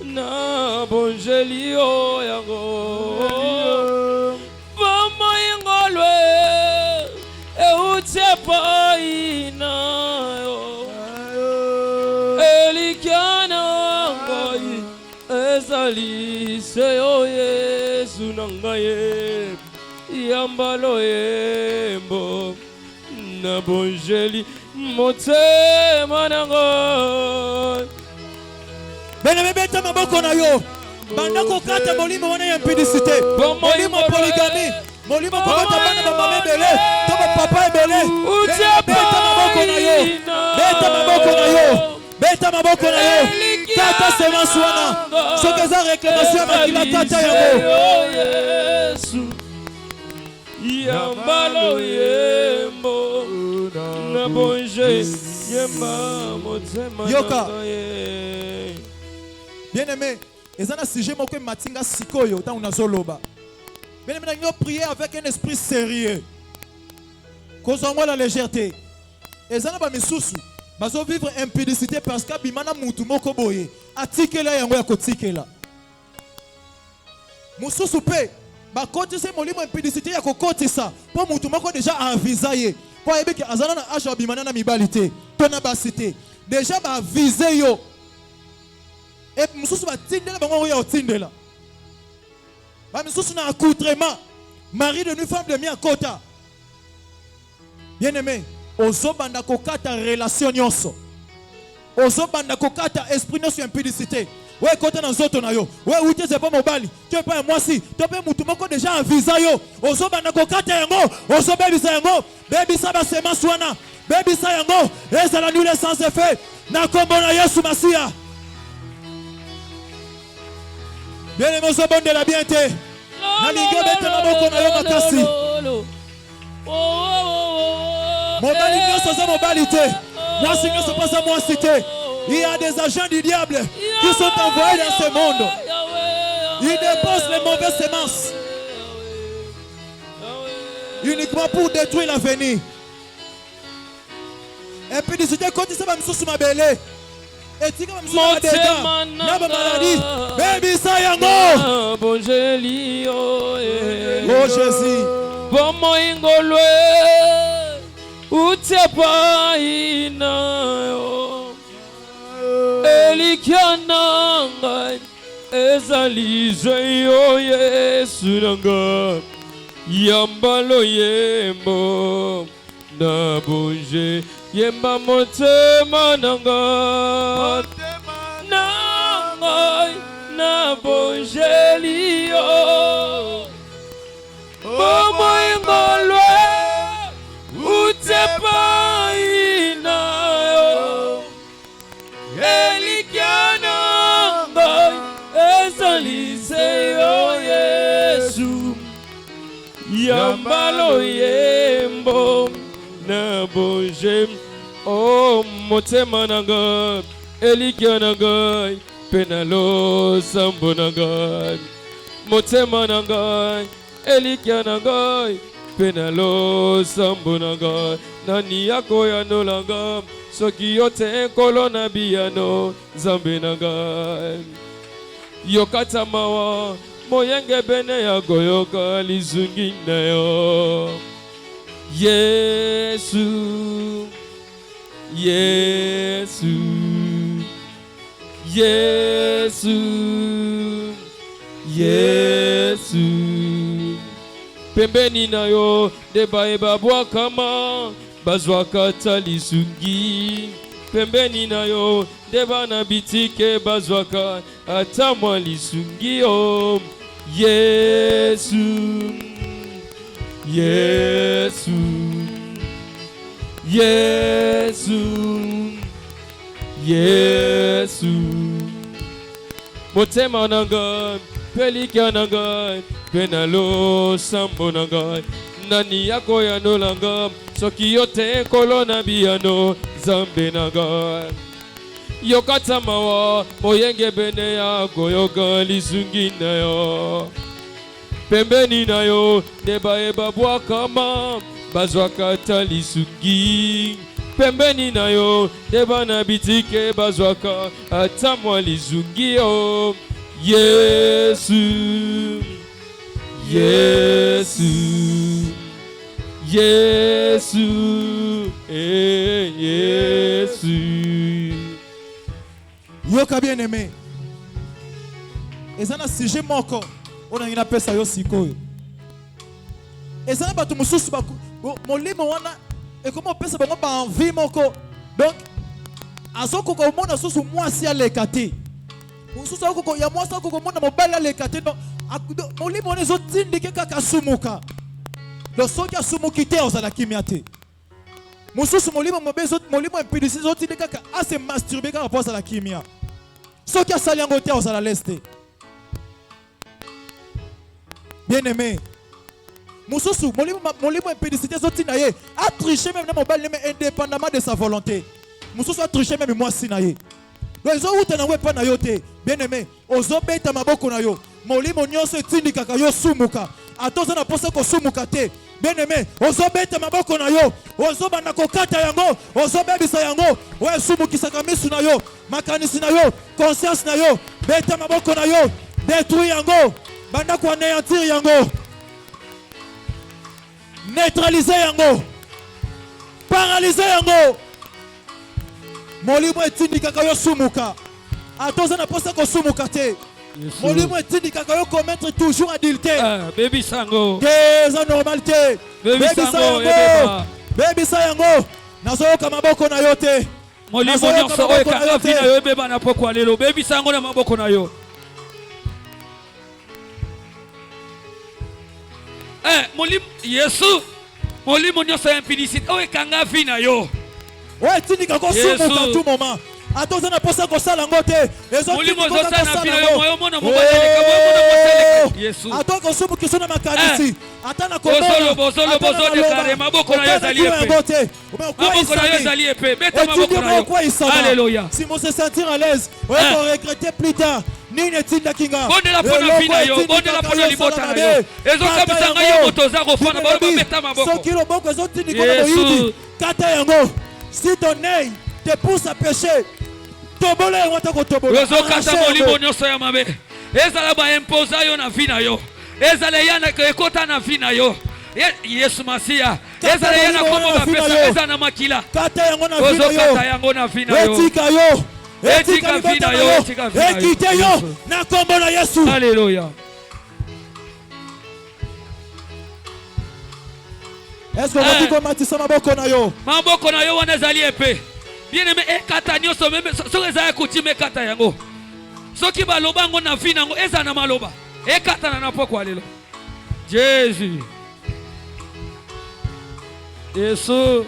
na bonjelio yango vama ingolwe eutepa inayo elikiana ngai ezali seyo Yesu nangaye yambalo yembo na bonjeli motema nanga bene beta maboko na yo banda kokata molimo wana ya impudicité molimo polygamie molimo kokata bana bamama ebele to bapapa ebele beta maboko na yo beta maboko na yo beta maboko na yo kata semence wana soki eza réclamation ya makila kata yango Yesu yambalo yembo na bonje yemba motema yoka bien aimé eza na sujet moko matinga sikoyo ntango nazoloba bien aimé nango prier avec un esprit sérieux kozwa ngo la légèreté eza na bamisusu bazovivre impudicité parce que abima na mutu moko boye atikela yango ya kotikela mosusu mpe bakotisa molimo impudicité ya kokotisa mpo mutu moko deja avisa ye mpo ayebiki azala na age abimana na mibali te to na basi te deja baavize yo e mosusu batindela bango oyo ya otindela bamisusu na accoutrement mari de nuit femme de nuit akota bien aimé ozobanda kokata relation nyonso ozobanda kokata esprit nyonso ya impudicité we ekota na nzoto na yo we uti zepa mobali to epa ya mwasi to mpe mutu moko deja avisa yo ozobanda kokata yango ozobebisa yango bebisa basemence wana bebisa yango ezala nule sans effet na kombo na Yesu Masiya bien aimé ozobondela bien te nalingi obeta maboko na yo makasi mobali nyonso aza mobali te mwasi nyonso mpo aza mwasi te. Il y a des agents du diable qui sont envoyés dans ce monde. Ils déposent les mauvaises semences uniquement pour détruire l'avenir. Et puis discuter quand il s'est mis sous ma belle. Et tu comme sous ma dégâts, na maladie. Baby sayango. Bon jeli oh Jésus. Bon moingolwe. Utepa ina Elikiananga ezalize yo Yesu nanga yambalo yembo na bonje yemba motema nanga na bonje liyo bomo ingolwe utepa inayo Elikiananga ezalize yo Yesu yambalo yembo na bonje o motema nanga Elikiananga penalo sambo nanga motema nanga Elikiananga penalo sambo nanga nani yako ya nolanga soki yote nkolo na biyano zambe nanga yokata mawa moyenge bene ya goyoka lizungi na yo Yesu Yesu Yesu Yesu pembeni na yo deba ebabwa kama bazwaka talisungi pembeni na yo deba na bitike bazwaka ata mwa lisungi yo Yesu Yesu Yesu Yesu motema nanga pelika nanga penalo sambo nanga nani yako ya nolanga soki yote nkolo na biyano zambe nanga yokata mawa moyenge bene ya goyoka lizungi na yo pembeni na yo deba eba bwakama bazwaka talisugi pembeni na yo deba na bitike bazwaka ata mwa lizungi yo Yesu Yesu Yesu Yesu yoka bien aimé ezana sujet moko ona ngina pesa yo sikoyo ezana batu mususu molimo wana ekoma pesa bango ba envie moko donc azoko ko mona susu mwasi aleka te mususu akoko ya mwasi akoko mona mobali aleka te donc molimo wana ezotindike kaka sumuka donc soki asumuki te ozala kimia te mususu molimo molimo impudicité ezotindike kaka ase masturbe kaka po azala kimia soki asali yango te ozala leste bien aimé mususu molimo impudicité zotina ye a triché même na mobali mais indépendamment de sa volonté mususu a triché même mwasi na ye donc ezo uta na we pa na yo te bien aimé ozobeta maboko na yo molimo nyonso etindikaka yo sumuka atoza na posa kosumuka te bien aimé ozobeta maboko na yo ozobanda kokata yango ozobebisa yango oyo esumukisaka misu na yo makanisi na yo conscience na yo beta maboko na yo détruire yango banda ko anéantir yango neutraliser yango paralyser yango molimo etindikaka yo sumuka atoza na posa kosumuka te molimo etindikaka yo commettre toujours adultère bebisa yango des anormalité bebisa yango nazoyoka maboko na yo te molimo nyonso oyo ekanga vi na yo ebeba na pokwa lelo bebisa yango na maboko na yo molimo Yesu molimo nyonso ya impudicité oyo ekanga vi na yo oyo etindika kosumuka tout moment atoza na posa kosala yango te atoka kosumukisa na makanisi ata na komonaetudiemoko si mo se sentir à l'aise oyo koregrete plus tard nini etindaki nga bondela mpona vi na yo bondela mpona libota na yo ezokabisanga yo moto oza kofana babeta maboko soki loboko ezotindika na moyibi kata yango si ton œil te pousse à pécher tobola yango ata kotobola ozokata molimo nyonso ya mabe ezala baimposa yo na vi na yo ezala yana ekota na vi na yo Yesu Masiya ezala yana kombo bapesa eza na makila kata yango na vi na yo ozokata yango na vi na yo etika yo etika vi na yo etika vi na yo ekite yo na kombo na Yesu Alléluia. Est-ce que vous pouvez matisa maboko na yo maboko na yo wana ezali epée bien aimé ekata nyonso meme soki ezala coutume ekata yango soki baloba yango na vi nango eza na maloba ekatana na pokwa lelo Jésus Yesu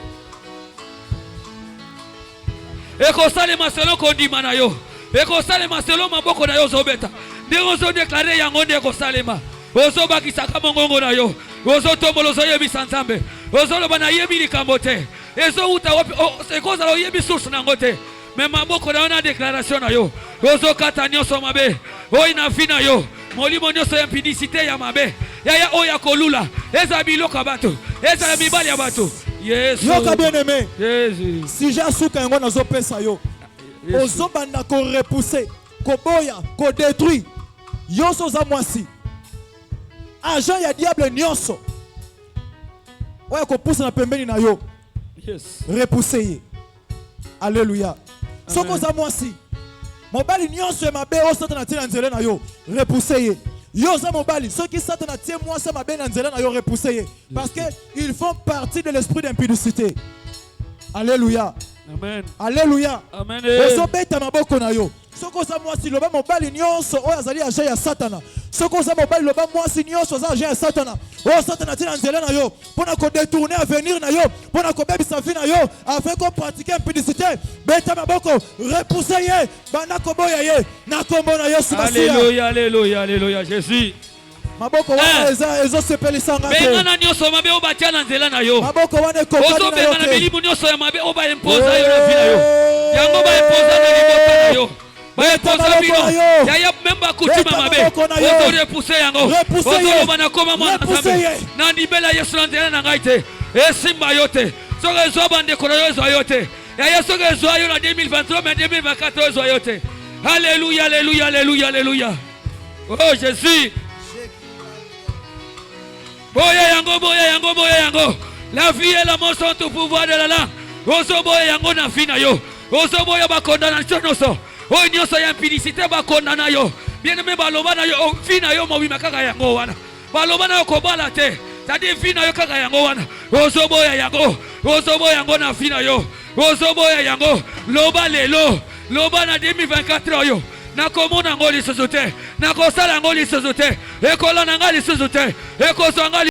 ekosalema selo kondima na yo ekosalema selo maboko na yo ozobeta ndenge ozodeklare yango nde ekosalema ozobakisaka mongongo na yo ozotombola ozoyebisa Nzambe ozoloba na yebi likambo te ezouta wapi ekozala oyebi source nango te me maboko na yo na déclaration na yo ozokata nyonso mabe oyo na vi na yo molimo nyonso ya impudicité ya mabe yaya oyo ya kolula ezala biloko ya bato ezala mibali ya bato Yesu yoka bien aimé Jésus si jasuka yango nazopesa yo ozobanda korepousser koboya kodétruire yonso oza mwasi agent ya diable nyonso oyo kopusa na pembeni na yo repousser ye alléluia soki oza mwasi mobali nyonso ya mabe oyo satana atie na nzela na yo repousser ye yo oza mobali soki satana atie mwasi ya mabe na nzela na yo repousser ye parce que ils font partie de l'esprit d'impudicité alléluia amen alléluia amen ozobeta maboko na yo soki oza mwasi loba mobali nyonso oyo azali agent ya satana soki oza mobali loba mwasi nyonso aza agent ya satana oyo satana atie na nzela na yo mpona kodetourne avenir na yo mpona kobebisa vi na yo afin kopratike impudicité beta maboko repousse ye banda koboya ye na kombo na Yesu Masiya alléluia alléluia alléluia Jésus maboko wana ezosepelisanga te bengana nyonso mabe oyo batia na nzela na yo maboko wana ekokani na yo te ozobengana milimu nyonso ya mabe oyo baimposa yo na vi na yo yango baimposa na libota na yo baeposa bino yaya même bakutima mabe ozorepousse yango ozoloba nakoma mwana nzambe na ndimela yesu na nzela na ngai te esimba yo te soki ezwa bandeko na yo ezwa yo te yaya soki ezwa yo na 2023 mais 2024 ezwa yo te. Alléluia, alléluia, alléluia, alléluia. Oh Jésus. Boya yango, boya yango, boya yango. La vie et la mort sont au pouvoir de la langue. Ozo boya yango na fina yo. Ozo boya ba condamnation noso. O nyoso ya impudicité ba condamna yo. Bien aimé baloba na yo fina yo mo bima kaka yango wana. Baloba na yo ko bala te. Tadi fina yo kaka yango wana. Ozo boya yango. Ozo boya yango na fina yo. Ozo boya yango. Loba lelo. Loba na 2024 oyo. Nakomona ngoli lisusu te. Nakosala ngoli lisusu te. Ekola na ngali lisusu te. Ekozwa ngali